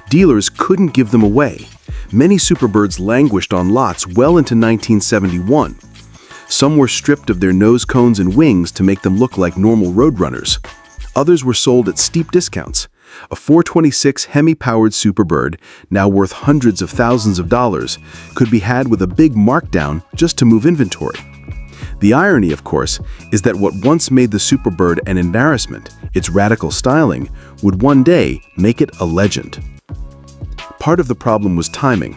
Dealers couldn't give them away. Many Superbirds languished on lots well into 1971. Some were stripped of their nose cones and wings to make them look like normal Roadrunners. Others were sold at steep discounts. A 426 Hemi-powered Superbird, now worth hundreds of thousands of dollars, could be had with a big markdown just to move inventory. The irony, of course, is that what once made the Superbird an embarrassment, its radical styling, would one day make it a legend. Part of the problem was timing.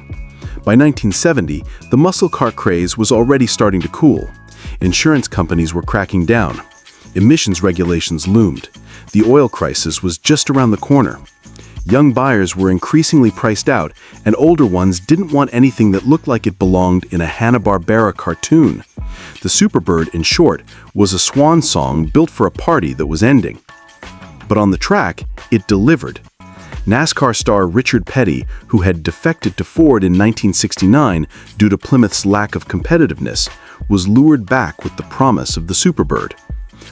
By 1970, the muscle car craze was already starting to cool. Insurance companies were cracking down. Emissions regulations loomed. The oil crisis was just around the corner. Young buyers were increasingly priced out, and older ones didn't want anything that looked like it belonged in a Hanna-Barbera cartoon. The Superbird, in short, was a swan song built for a party that was ending. But on the track, it delivered. NASCAR star Richard Petty, who had defected to Ford in 1969 due to Plymouth's lack of competitiveness, was lured back with the promise of the Superbird.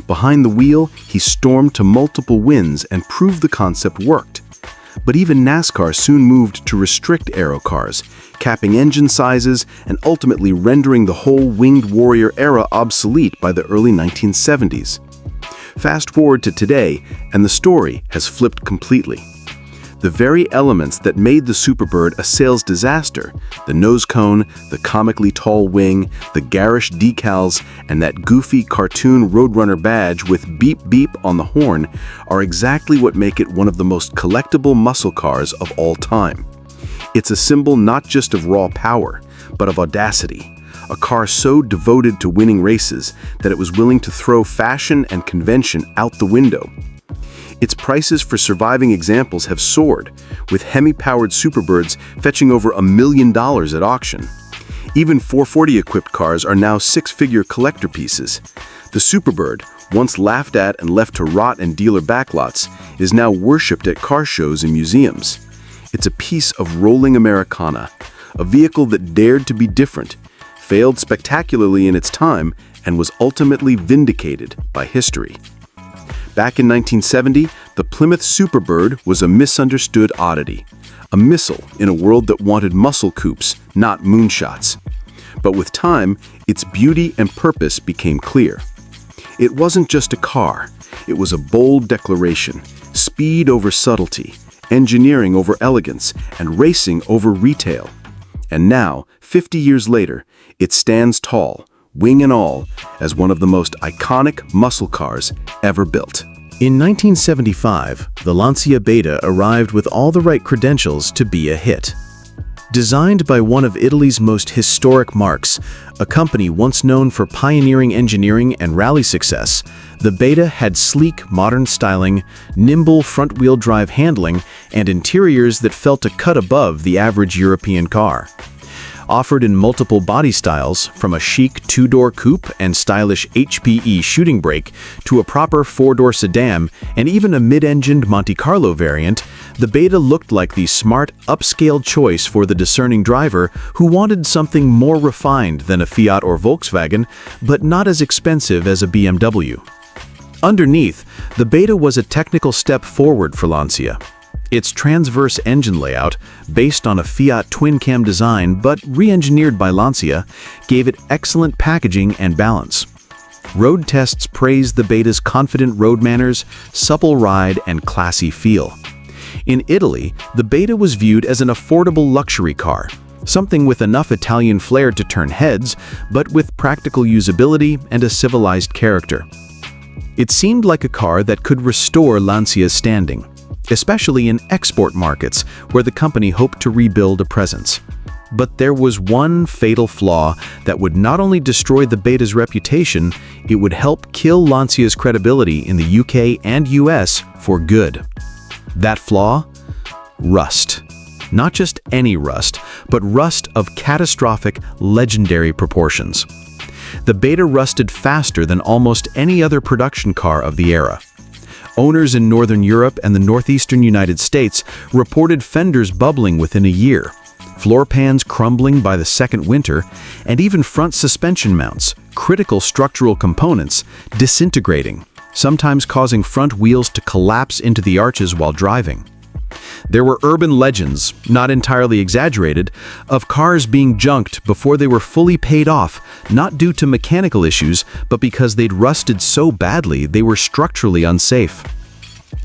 Behind the wheel, he stormed to multiple wins and proved the concept worked. But even NASCAR soon moved to restrict aero cars, capping engine sizes and ultimately rendering the whole winged warrior era obsolete by the early 1970s. Fast forward to today, and the story has flipped completely. The very elements that made the Superbird a sales disaster, the nose cone, the comically tall wing, the garish decals, and that goofy cartoon Roadrunner badge with beep beep on the horn, are exactly what make it one of the most collectible muscle cars of all time. It's a symbol not just of raw power, but of audacity. A car so devoted to winning races that it was willing to throw fashion and convention out the window. Its prices for surviving examples have soared, with Hemi-powered Superbirds fetching over $1 million at auction. Even 440-equipped cars are now six-figure collector pieces. The Superbird, once laughed at and left to rot in dealer backlots, is now worshipped at car shows and museums. It's a piece of rolling Americana, a vehicle that dared to be different, failed spectacularly in its time, and was ultimately vindicated by history. Back in 1970, the Plymouth Superbird was a misunderstood oddity, a missile in a world that wanted muscle coupes, not moonshots. But with time, its beauty and purpose became clear. It wasn't just a car, it was a bold declaration: speed over subtlety, engineering over elegance, and racing over retail. And now, 50 years later, it stands tall, wing and all, as one of the most iconic muscle cars ever built. In 1975, the Lancia Beta arrived with all the right credentials to be a hit. Designed by one of Italy's most historic marques, a company once known for pioneering engineering and rally success, the Beta had sleek, modern styling, nimble front-wheel drive handling, and interiors that felt a cut above the average European car. Offered in multiple body styles, from a chic two-door coupe and stylish HPE shooting brake to a proper four-door sedan and even a mid-engined Monte Carlo variant, the Beta looked like the smart, upscale choice for the discerning driver who wanted something more refined than a Fiat or Volkswagen, but not as expensive as a BMW. Underneath, the Beta was a technical step forward for Lancia. Its transverse engine layout, based on a Fiat twin-cam design but re-engineered by Lancia, gave it excellent packaging and balance. Road tests praised the Beta's confident road manners, supple ride, and classy feel. In Italy, the Beta was viewed as an affordable luxury car, something with enough Italian flair to turn heads, but with practical usability and a civilized character. It seemed like a car that could restore Lancia's standing, especially in export markets where the company hoped to rebuild a presence. But there was one fatal flaw that would not only destroy the Beta's reputation, it would help kill Lancia's credibility in the UK and US for good. That flaw? Rust. Not just any rust, but rust of catastrophic, legendary proportions. The Beta rusted faster than almost any other production car of the era. Owners in Northern Europe and the northeastern United States reported fenders bubbling within a year, floor pans crumbling by the second winter, and even front suspension mounts, critical structural components, disintegrating, sometimes causing front wheels to collapse into the arches while driving. There were urban legends, not entirely exaggerated, of cars being junked before they were fully paid off, not due to mechanical issues, but because they'd rusted so badly they were structurally unsafe.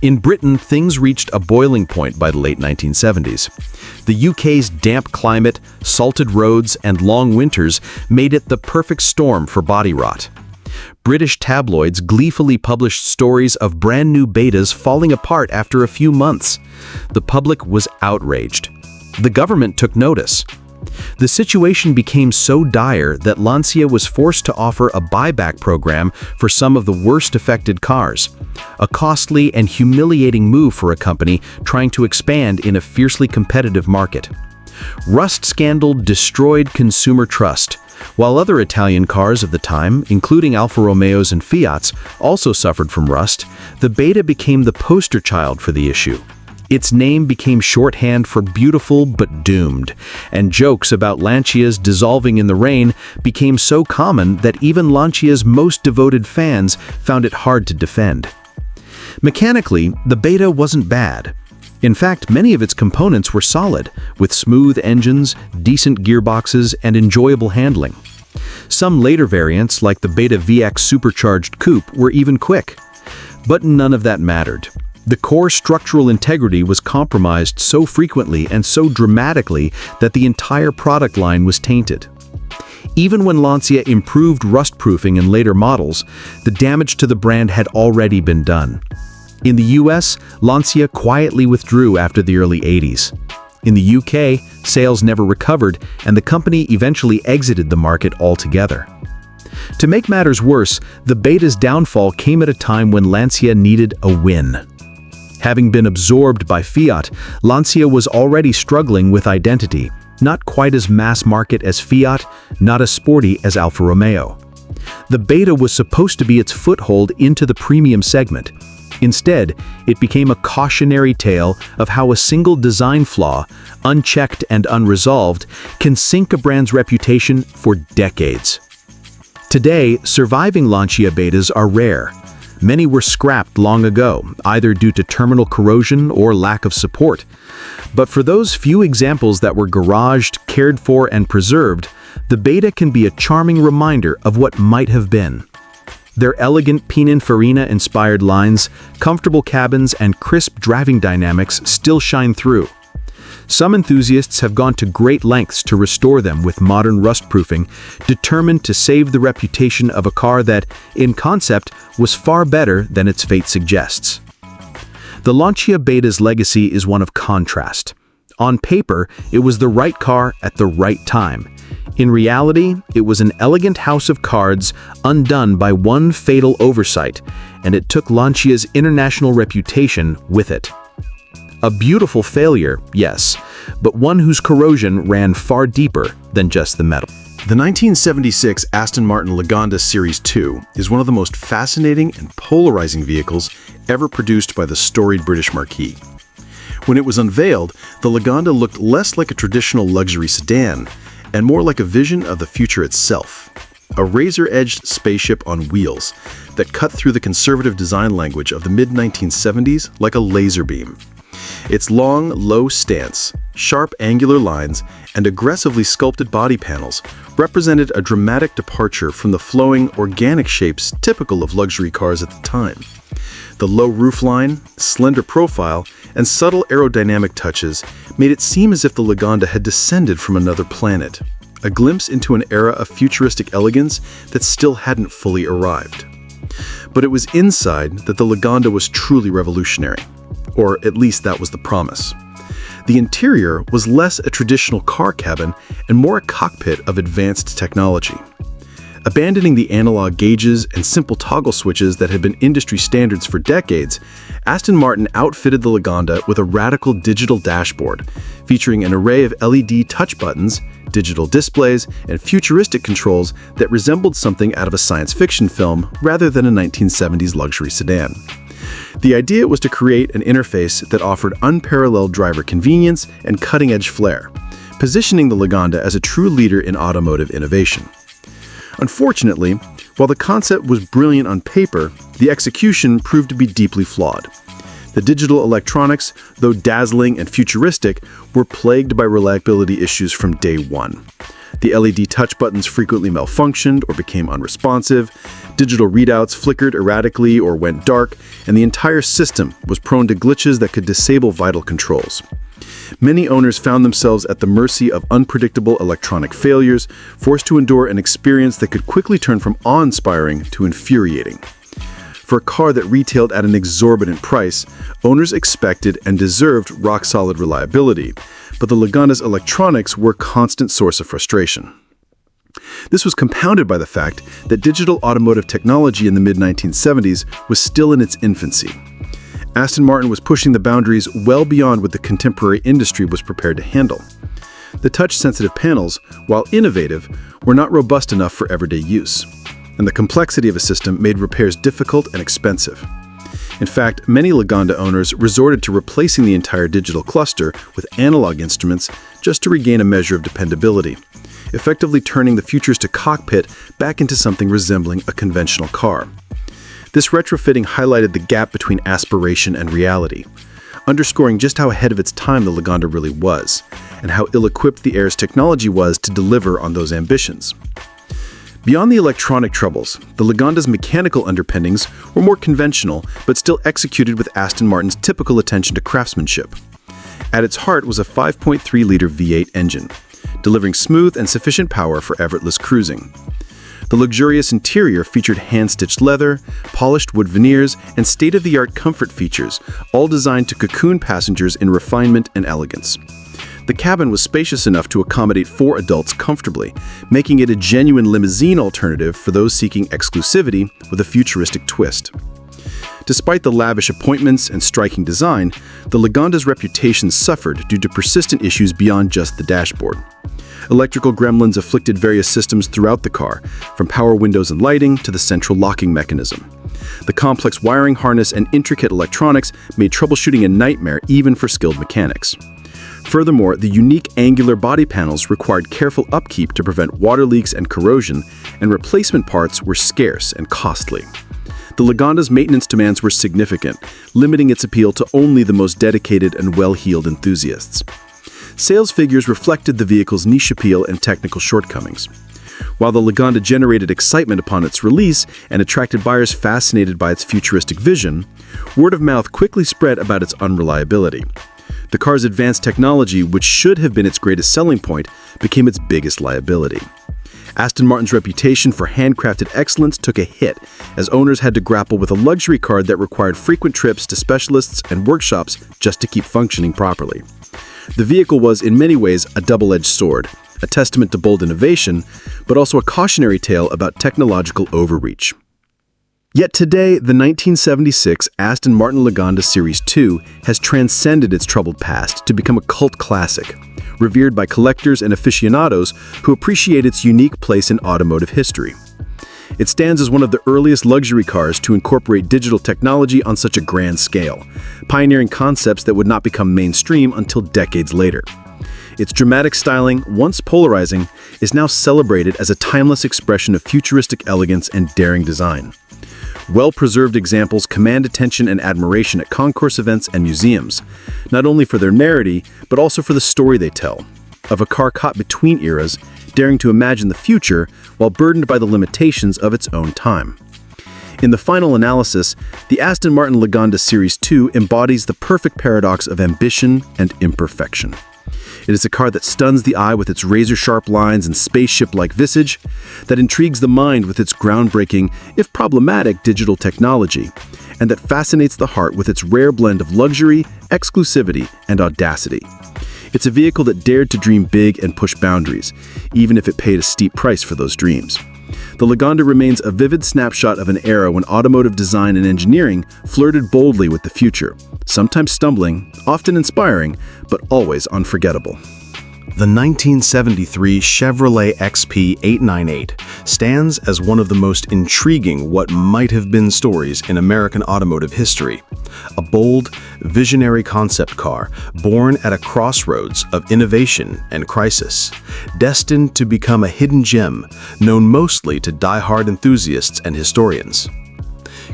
In Britain, things reached a boiling point by the late 1970s. The UK's damp climate, salted roads, and long winters made it the perfect storm for body rot. British tabloids gleefully published stories of brand new Betas falling apart after a few months. The public was outraged. The government took notice. The situation became so dire that Lancia was forced to offer a buyback program for some of the worst affected cars, a costly and humiliating move for a company trying to expand in a fiercely competitive market. Rust scandal destroyed consumer trust, while other Italian cars of the time, including Alfa Romeos and Fiats, also suffered from rust. The Beta became the poster child for the issue. Its name became shorthand for beautiful but doomed, and jokes about Lancias dissolving in the rain became so common that even Lancia's most devoted fans found it hard to defend. Mechanically, the Beta wasn't bad. In fact, many of its components were solid, with smooth engines, decent gearboxes, and enjoyable handling. Some later variants, like the Beta VX supercharged coupe, were even quick. But none of that mattered. The core structural integrity was compromised so frequently and so dramatically that the entire product line was tainted. Even when Lancia improved rust-proofing in later models, the damage to the brand had already been done. In the US, Lancia quietly withdrew after the early 80s. In the UK, sales never recovered, and the company eventually exited the market altogether. To make matters worse, the Beta's downfall came at a time when Lancia needed a win. Having been absorbed by Fiat, Lancia was already struggling with identity, not quite as mass market as Fiat, not as sporty as Alfa Romeo. The Beta was supposed to be its foothold into the premium segment. Instead, it became a cautionary tale of how a single design flaw, unchecked and unresolved, can sink a brand's reputation for decades. Today, surviving Lancia Betas are rare. Many were scrapped long ago, either due to terminal corrosion or lack of support. But for those few examples that were garaged, cared for, and preserved, the Beta can be a charming reminder of what might have been. Their elegant Pininfarina-inspired lines, comfortable cabins, and crisp driving dynamics still shine through. Some enthusiasts have gone to great lengths to restore them with modern rust-proofing, determined to save the reputation of a car that, in concept, was far better than its fate suggests. The Lancia Beta's legacy is one of contrast. On paper, it was the right car at the right time. In reality, it was an elegant house of cards undone by one fatal oversight, and it took Lancia's international reputation with it. A beautiful failure, yes, but one whose corrosion ran far deeper than just the metal. The 1976 Aston Martin Laganda Series 2 is one of the most fascinating and polarizing vehicles ever produced by the storied British marquis. When it was unveiled, the Laganda looked less like a traditional luxury sedan and more like a vision of the future itself. A razor-edged spaceship on wheels that cut through the conservative design language of the mid-1970s like a laser beam. Its long, low stance, sharp angular lines, and aggressively sculpted body panels represented a dramatic departure from the flowing, organic shapes typical of luxury cars at the time. The low roofline, slender profile, and subtle aerodynamic touches made it seem as if the Laganda had descended from another planet, a glimpse into an era of futuristic elegance that still hadn't fully arrived. But it was inside that the Laganda was truly revolutionary, or at least that was the promise. The interior was less a traditional car cabin and more a cockpit of advanced technology. Abandoning the analog gauges and simple toggle switches that had been industry standards for decades, Aston Martin outfitted the Laganda with a radical digital dashboard, featuring an array of LED touch buttons, digital displays, and futuristic controls that resembled something out of a science fiction film rather than a 1970s luxury sedan. The idea was to create an interface that offered unparalleled driver convenience and cutting-edge flair, positioning the Laganda as a true leader in automotive innovation. Unfortunately, while the concept was brilliant on paper, the execution proved to be deeply flawed. The digital electronics, though dazzling and futuristic, were plagued by reliability issues from day one. The LED touch buttons frequently malfunctioned or became unresponsive, digital readouts flickered erratically or went dark, and the entire system was prone to glitches that could disable vital controls. Many owners found themselves at the mercy of unpredictable electronic failures, forced to endure an experience that could quickly turn from awe-inspiring to infuriating. For a car that retailed at an exorbitant price, owners expected and deserved rock-solid reliability, but the Laganda's electronics were a constant source of frustration. This was compounded by the fact that digital automotive technology in the mid-1970s was still in its infancy. Aston Martin was pushing the boundaries well beyond what the contemporary industry was prepared to handle. The touch-sensitive panels, while innovative, were not robust enough for everyday use, and the complexity of a system made repairs difficult and expensive. In fact, many Laganda owners resorted to replacing the entire digital cluster with analog instruments just to regain a measure of dependability, effectively turning the futuristic cockpit back into something resembling a conventional car. This retrofitting highlighted the gap between aspiration and reality, underscoring just how ahead of its time the Laganda really was, and how ill-equipped the Air's technology was to deliver on those ambitions. Beyond the electronic troubles, the Laganda's mechanical underpinnings were more conventional, but still executed with Aston Martin's typical attention to craftsmanship. At its heart was a 5.3-liter V8 engine, delivering smooth and sufficient power for effortless cruising. The luxurious interior featured hand-stitched leather, polished wood veneers, and state-of-the-art comfort features, all designed to cocoon passengers in refinement and elegance. The cabin was spacious enough to accommodate 4 adults comfortably, making it a genuine limousine alternative for those seeking exclusivity with a futuristic twist. Despite the lavish appointments and striking design, the Laganda's reputation suffered due to persistent issues beyond just the dashboard. Electrical gremlins afflicted various systems throughout the car, from power windows and lighting to the central locking mechanism. The complex wiring harness and intricate electronics made troubleshooting a nightmare even for skilled mechanics. Furthermore, the unique angular body panels required careful upkeep to prevent water leaks and corrosion, and replacement parts were scarce and costly. The Laganda's maintenance demands were significant, limiting its appeal to only the most dedicated and well-heeled enthusiasts. Sales figures reflected the vehicle's niche appeal and technical shortcomings. While the Laganda generated excitement upon its release and attracted buyers fascinated by its futuristic vision, word of mouth quickly spread about its unreliability. The car's advanced technology, which should have been its greatest selling point, became its biggest liability. Aston Martin's reputation for handcrafted excellence took a hit, as owners had to grapple with a luxury car that required frequent trips to specialists and workshops just to keep functioning properly. The vehicle was, in many ways, a double-edged sword, a testament to bold innovation, but also a cautionary tale about technological overreach. Yet today, the 1976 Aston Martin Laganda Series 2 has transcended its troubled past to become a cult classic, revered by collectors and aficionados who appreciate its unique place in automotive history. It stands as one of the earliest luxury cars to incorporate digital technology on such a grand scale, pioneering concepts that would not become mainstream until decades later. Its dramatic styling, once polarizing, is now celebrated as a timeless expression of futuristic elegance and daring design. Well-preserved examples command attention and admiration at concourse events and museums, not only for their rarity, but also for the story they tell, of a car caught between eras, daring to imagine the future while burdened by the limitations of its own time. In the final analysis, the Aston Martin Laganda Series 2 embodies the perfect paradox of ambition and imperfection. It is a car that stuns the eye with its razor-sharp lines and spaceship-like visage, that intrigues the mind with its groundbreaking, if problematic, digital technology, and that fascinates the heart with its rare blend of luxury, exclusivity, and audacity. It's a vehicle that dared to dream big and push boundaries, even if it paid a steep price for those dreams. The Laganda remains a vivid snapshot of an era when automotive design and engineering flirted boldly with the future, sometimes stumbling, often inspiring, but always unforgettable. The 1973 Chevrolet XP898 stands as one of the most intriguing what might have been stories in American automotive history. A bold, visionary concept car born at a crossroads of innovation and crisis, destined to become a hidden gem known mostly to die-hard enthusiasts and historians.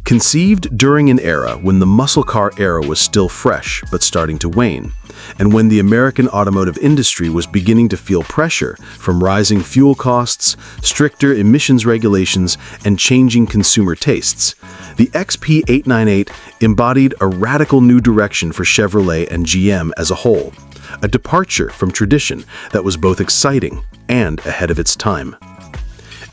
Conceived during an era when the muscle car era was still fresh but starting to wane, and when the American automotive industry was beginning to feel pressure from rising fuel costs, stricter emissions regulations, and changing consumer tastes, the XP898 embodied a radical new direction for Chevrolet and GM as a whole, a departure from tradition that was both exciting and ahead of its time.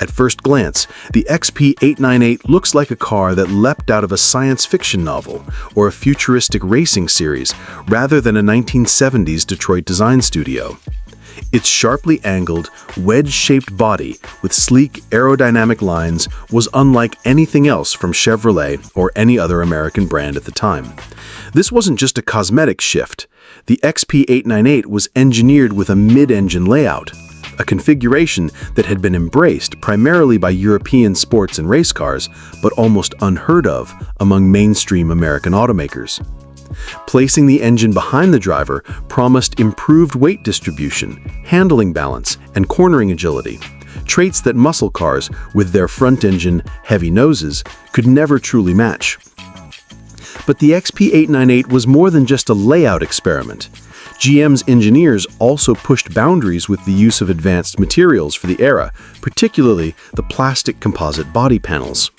At first glance, the XP898 looks like a car that leapt out of a science fiction novel or a futuristic racing series rather than a 1970s Detroit design studio. Its sharply angled, wedge-shaped body with sleek aerodynamic lines was unlike anything else from Chevrolet or any other American brand at the time. This wasn't just a cosmetic shift. The XP898 was engineered with a mid-engine layout, a configuration that had been embraced primarily by European sports and race cars, but almost unheard of among mainstream American automakers. Placing the engine behind the driver promised improved weight distribution, handling balance, and cornering agility, traits that muscle cars, with their front-engine, heavy noses, could never truly match. But the XP898 was more than just a layout experiment. GM's engineers also pushed boundaries with the use of advanced materials for the era, particularly the plastic composite body panels.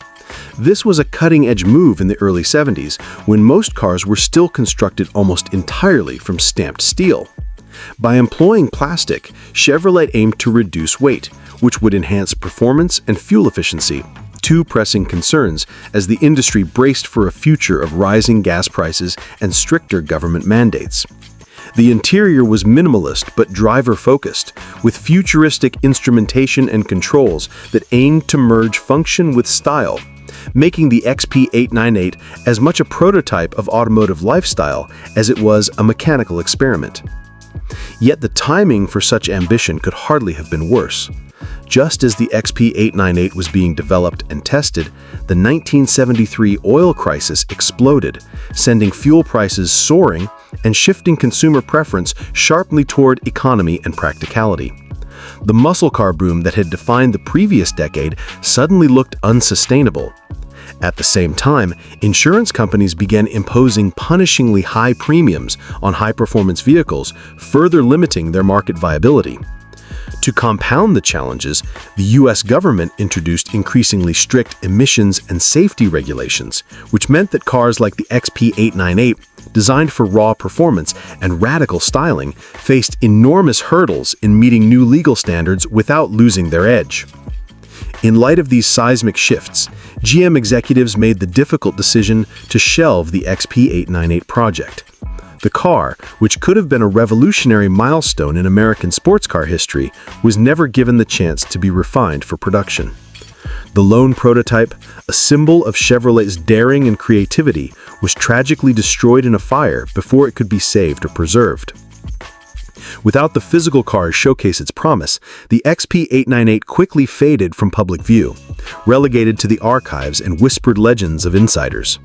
This was a cutting-edge move in the early 70s, when most cars were still constructed almost entirely from stamped steel. By employing plastic, Chevrolet aimed to reduce weight, which would enhance performance and fuel efficiency, two pressing concerns as the industry braced for a future of rising gas prices and stricter government mandates. The interior was minimalist but driver-focused, with futuristic instrumentation and controls that aimed to merge function with style, making the XP898 as much a prototype of automotive lifestyle as it was a mechanical experiment. Yet the timing for such ambition could hardly have been worse. Just as the XP898 was being developed and tested, the 1973 oil crisis exploded, sending fuel prices soaring and shifting consumer preference sharply toward economy and practicality. The muscle car boom that had defined the previous decade suddenly looked unsustainable. At the same time, insurance companies began imposing punishingly high premiums on high-performance vehicles, further limiting their market viability. To compound the challenges, the U.S. government introduced increasingly strict emissions and safety regulations, which meant that cars like the XP898, designed for raw performance and radical styling, faced enormous hurdles in meeting new legal standards without losing their edge. In light of these seismic shifts, GM executives made the difficult decision to shelve the XP898 project. The car, which could have been a revolutionary milestone in American sports car history, was never given the chance to be refined for production. The lone prototype, a symbol of Chevrolet's daring and creativity, was tragically destroyed in a fire before it could be saved or preserved. Without the physical cars showcase its promise, the XP898 quickly faded from public view, relegated to the archives and whispered legends of insiders.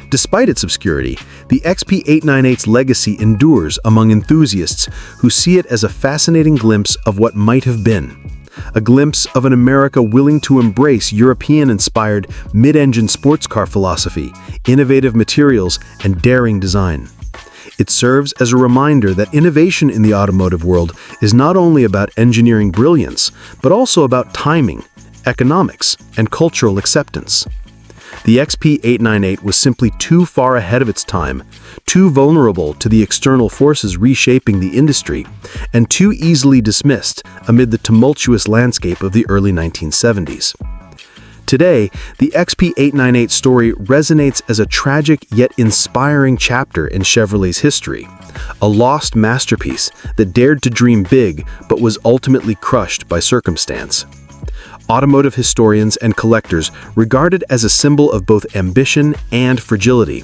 Despite its obscurity, the XP898's legacy endures among enthusiasts who see it as a fascinating glimpse of what might have been. A glimpse of an America willing to embrace European-inspired mid-engine sports car philosophy, innovative materials, and daring design. It serves as a reminder that innovation in the automotive world is not only about engineering brilliance, but also about timing, economics, and cultural acceptance. The XP898 was simply too far ahead of its time, too vulnerable to the external forces reshaping the industry, and too easily dismissed amid the tumultuous landscape of the early 1970s. Today, the XP898 story resonates as a tragic yet inspiring chapter in Chevrolet's history, a lost masterpiece that dared to dream big but was ultimately crushed by circumstance. Automotive historians and collectors regard it as a symbol of both ambition and fragility,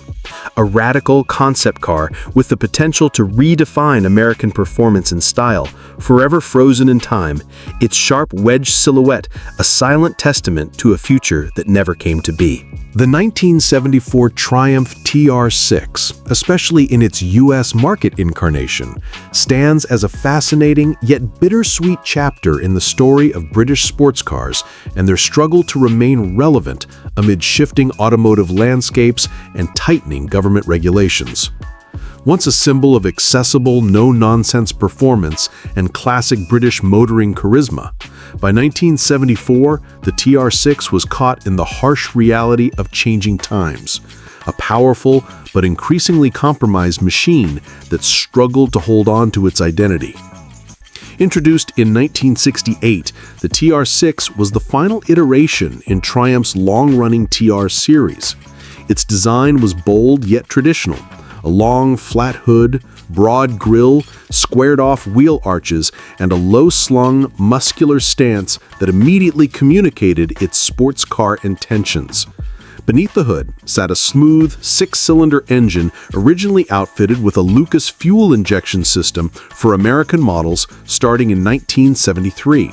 a radical concept car with the potential to redefine American performance and style, forever frozen in time, its sharp wedge silhouette a silent testament to a future that never came to be. The 1974 Triumph TR6, especially in its U.S. market incarnation, stands as a fascinating yet bittersweet chapter in the story of British sports cars and their struggle to remain relevant amid shifting automotive landscapes and tightening government regulations. Once a symbol of accessible, no-nonsense performance and classic British motoring charisma, by 1974, the TR6 was caught in the harsh reality of changing times, a powerful but increasingly compromised machine that struggled to hold on to its identity. Introduced in 1968, the TR6 was the final iteration in Triumph's long-running TR series. Its design was bold yet traditional, a long, flat hood, broad grille, squared-off wheel arches, and a low-slung, muscular stance that immediately communicated its sports car intentions. Beneath the hood sat a smooth, six-cylinder engine originally outfitted with a Lucas fuel injection system for American models starting in 1973.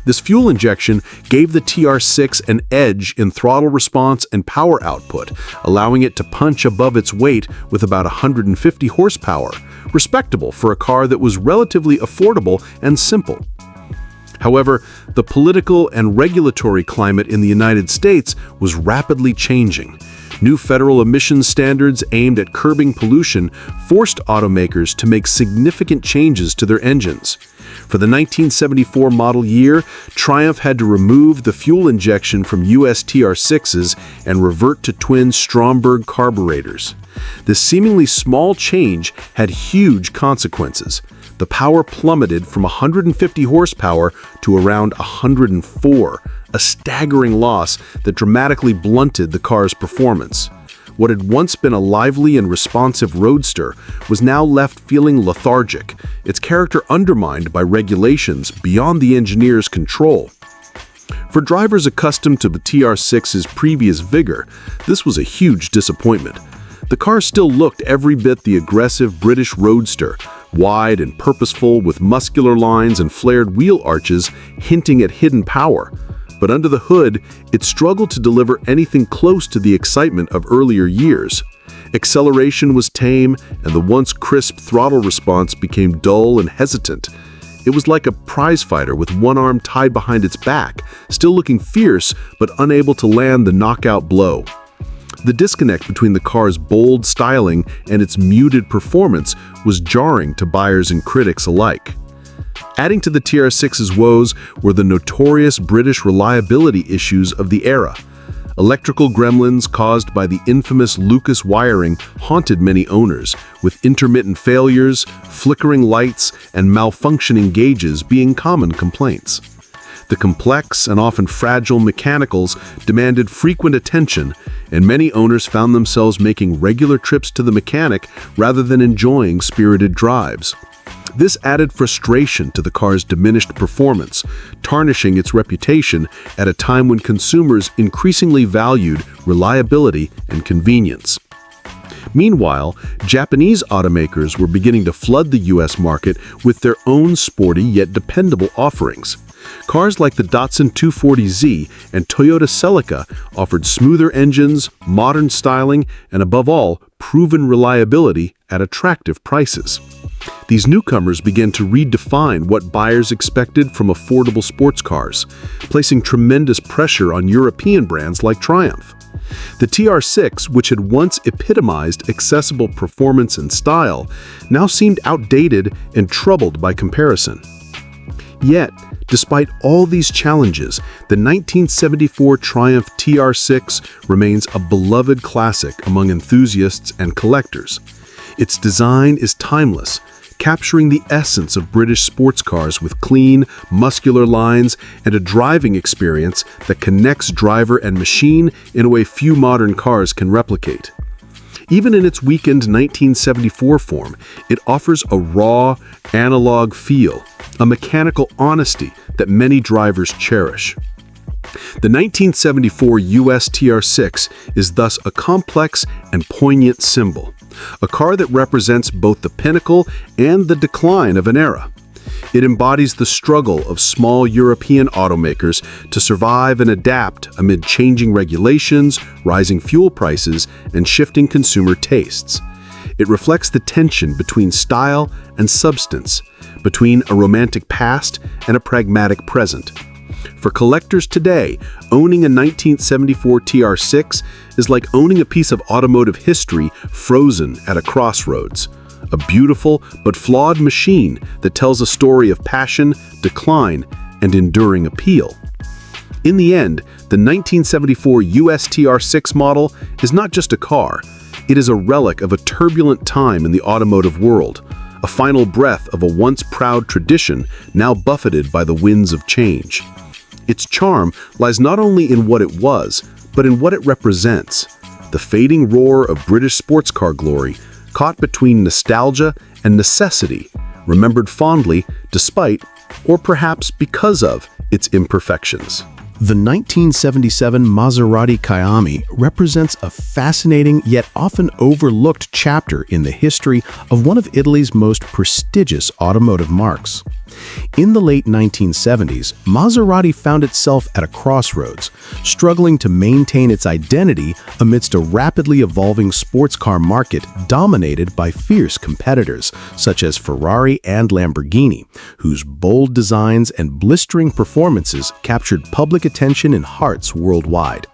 This fuel injection gave the TR6 an edge in throttle response and power output, allowing it to punch above its weight with about 150 horsepower, respectable for a car that was relatively affordable and simple. However, the political and regulatory climate in the United States was rapidly changing. New federal emissions standards aimed at curbing pollution forced automakers to make significant changes to their engines. For the 1974 model year, Triumph had to remove the fuel injection from US TR6s and revert to twin Stromberg carburetors. This seemingly small change had huge consequences. The power plummeted from 150 horsepower to around 104, a staggering loss that dramatically blunted the car's performance. What had once been a lively and responsive roadster was now left feeling lethargic, its character undermined by regulations beyond the engineer's control. For drivers accustomed to the TR6's previous vigor, this was a huge disappointment. The car still looked every bit the aggressive British roadster, wide and purposeful with muscular lines and flared wheel arches hinting at hidden power. But under the hood, it struggled to deliver anything close to the excitement of earlier years. Acceleration was tame, and the once crisp throttle response became dull and hesitant. It was like a prizefighter with one arm tied behind its back, still looking fierce but unable to land the knockout blow. The disconnect between the car's bold styling and its muted performance was jarring to buyers and critics alike. Adding to the TR6's woes were the notorious British reliability issues of the era. Electrical gremlins caused by the infamous Lucas wiring haunted many owners, with intermittent failures, flickering lights, and malfunctioning gauges being common complaints. The complex and often fragile mechanicals demanded frequent attention, and many owners found themselves making regular trips to the mechanic rather than enjoying spirited drives. This added frustration to the car's diminished performance, tarnishing its reputation at a time when consumers increasingly valued reliability and convenience. Meanwhile, Japanese automakers were beginning to flood the US market with their own sporty yet dependable offerings. Cars like the Datsun 240Z and Toyota Celica offered smoother engines, modern styling, and above all, proven reliability at attractive prices. These newcomers began to redefine what buyers expected from affordable sports cars, placing tremendous pressure on European brands like Triumph. The TR6, which had once epitomized accessible performance and style, now seemed outdated and troubled by comparison. Yet, despite all these challenges, the 1974 Triumph TR6 remains a beloved classic among enthusiasts and collectors. Its design is timeless, capturing the essence of British sports cars with clean, muscular lines and a driving experience that connects driver and machine in a way few modern cars can replicate. Even in its weakened 1974 form, it offers a raw, analog feel, a mechanical honesty that many drivers cherish. The 1974 US TR6 is thus a complex and poignant symbol, a car that represents both the pinnacle and the decline of an era. It embodies the struggle of small European automakers to survive and adapt amid changing regulations, rising fuel prices, and shifting consumer tastes. It reflects the tension between style and substance, between a romantic past and a pragmatic present. For collectors today, owning a 1974 TR6 is like owning a piece of automotive history frozen at a crossroads. A beautiful but flawed machine that tells a story of passion, decline, and enduring appeal. In the end, the 1974 US TR6 model is not just a car, it is a relic of a turbulent time in the automotive world, a final breath of a once proud tradition now buffeted by the winds of change. Its charm lies not only in what it was, but in what it represents, the fading roar of British sports car glory, caught between nostalgia and necessity, remembered fondly despite, or perhaps because of, its imperfections. The 1977 Maserati Kiami represents a fascinating yet often overlooked chapter in the history of one of Italy's most prestigious automotive marques. In the late 1970s, Maserati found itself at a crossroads, struggling to maintain its identity amidst a rapidly evolving sports car market dominated by fierce competitors such as Ferrari and Lamborghini, whose bold designs and blistering performances captured public attention and hearts worldwide.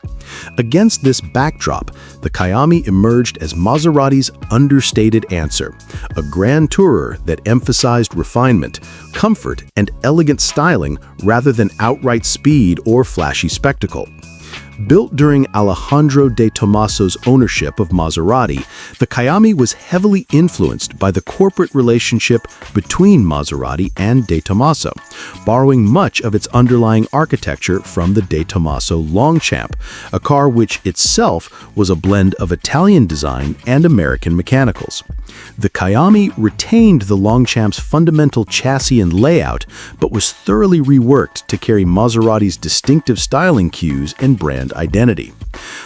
Against this backdrop, the Kiami emerged as Maserati's understated answer, a grand tourer that emphasized refinement, comfort, and elegant styling rather than outright speed or flashy spectacle. Built during Alejandro de Tomaso's ownership of Maserati, the Kiami was heavily influenced by the corporate relationship between Maserati and de Tomaso, borrowing much of its underlying architecture from the de Tomaso Longchamp, a car which itself was a blend of Italian design and American mechanicals. The Kiami retained the Longchamp's fundamental chassis and layout, but was thoroughly reworked to carry Maserati's distinctive styling cues and brand identity.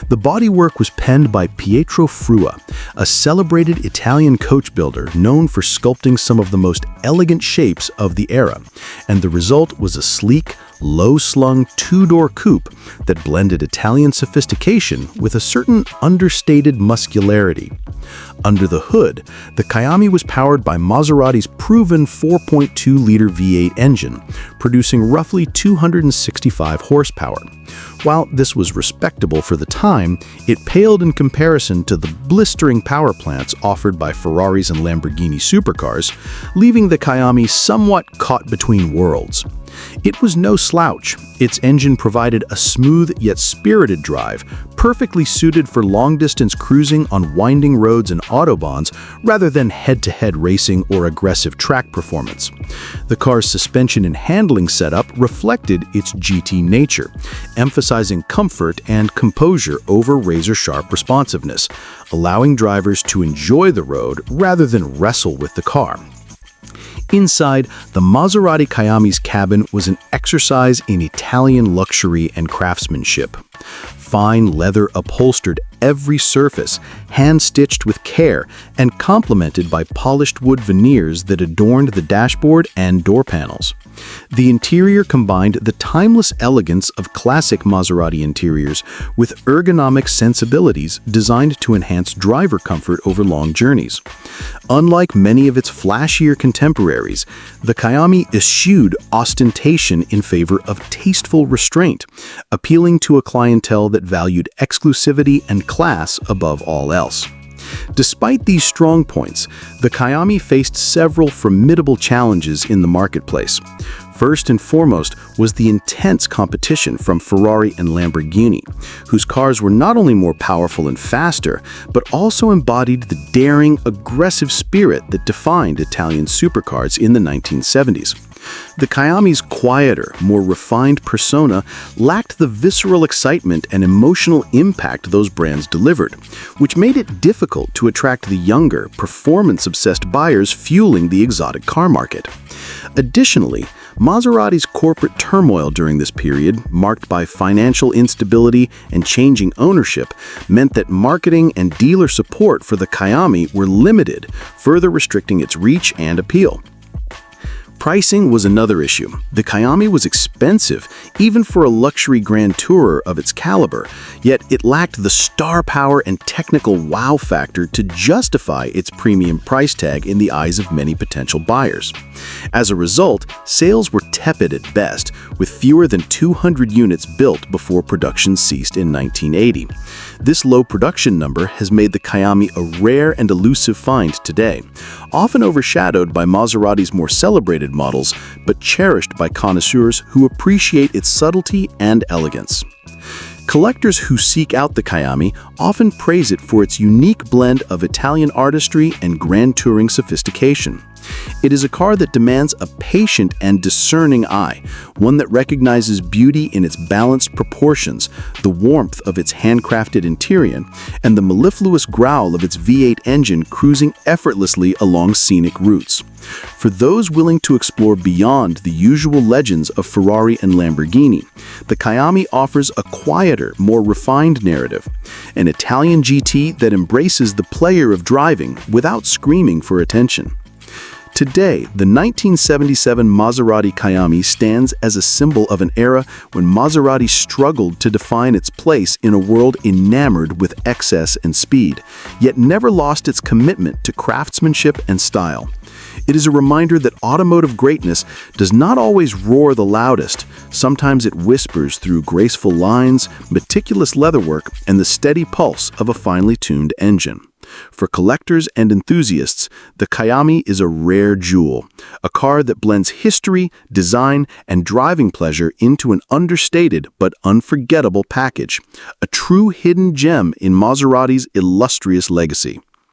The bodywork was penned by Pietro Frua, a celebrated Italian coach builder known for sculpting some of the most elegant shapes of the era, and the result was a sleek, low-slung two-door coupe that blended Italian sophistication with a certain understated muscularity. Under the hood, the Kiami was powered by Maserati's proven 4.2-liter V8 engine, producing roughly 265 horsepower. While this was respectable for the time, it paled in comparison to the blistering power plants offered by Ferraris and Lamborghini supercars, leaving the Kiami somewhat caught between worlds. It was no slouch. Its engine provided a smooth yet spirited drive, perfectly suited for long-distance cruising on winding roads and autobahns rather than head-to-head racing or aggressive track performance. The car's suspension and handling setup reflected its GT nature, emphasizing comfort and composure over razor-sharp responsiveness, allowing drivers to enjoy the road rather than wrestle with the car. Inside, the Maserati Kyami's cabin was an exercise in Italian luxury and craftsmanship. Fine leather upholstered every surface, hand-stitched with care, and complemented by polished wood veneers that adorned the dashboard and door panels. The interior combined the timeless elegance of classic Maserati interiors with ergonomic sensibilities designed to enhance driver comfort over long journeys. Unlike many of its flashier contemporaries, the Kyami eschewed ostentation in favor of tasteful restraint, appealing to a clientele that valued exclusivity and class above all else. Despite these strong points, the Kyami faced several formidable challenges in the marketplace. First and foremost was the intense competition from Ferrari and Lamborghini, whose cars were not only more powerful and faster, but also embodied the daring, aggressive spirit that defined Italian supercars in the 1970s. The Kyami's quieter, more refined persona lacked the visceral excitement and emotional impact those brands delivered, which made it difficult to attract the younger, performance-obsessed buyers fueling the exotic car market. Additionally, Maserati's corporate turmoil during this period, marked by financial instability and changing ownership, meant that marketing and dealer support for the Kyami were limited, further restricting its reach and appeal. Pricing was another issue. The Kyami was expensive, even for a luxury grand tourer of its caliber, yet it lacked the star power and technical wow factor to justify its premium price tag in the eyes of many potential buyers. As a result, sales were tepid at best, with fewer than 200 units built before production ceased in 1980. This low production number has made the Kyami a rare and elusive find today, often overshadowed by Maserati's more celebrated models, but cherished by connoisseurs who appreciate its subtlety and elegance. Collectors who seek out the Kyami often praise it for its unique blend of Italian artistry and grand touring sophistication. It is a car that demands a patient and discerning eye, one that recognizes beauty in its balanced proportions, the warmth of its handcrafted interior, and the mellifluous growl of its V8 engine cruising effortlessly along scenic routes. For those willing to explore beyond the usual legends of Ferrari and Lamborghini, the Kyami offers a quieter, more refined narrative, an Italian GT that embraces the pleasure of driving without screaming for attention. Today, the 1977 Maserati Kyami stands as a symbol of an era when Maserati struggled to define its place in a world enamored with excess and speed, yet never lost its commitment to craftsmanship and style. It is a reminder that automotive greatness does not always roar the loudest. Sometimes it whispers through graceful lines, meticulous leatherwork, and the steady pulse of a finely tuned engine. For collectors and enthusiasts, the Kyami is a rare jewel, a car that blends history, design, and driving pleasure into an understated but unforgettable package, a true hidden gem in Maserati's illustrious legacy.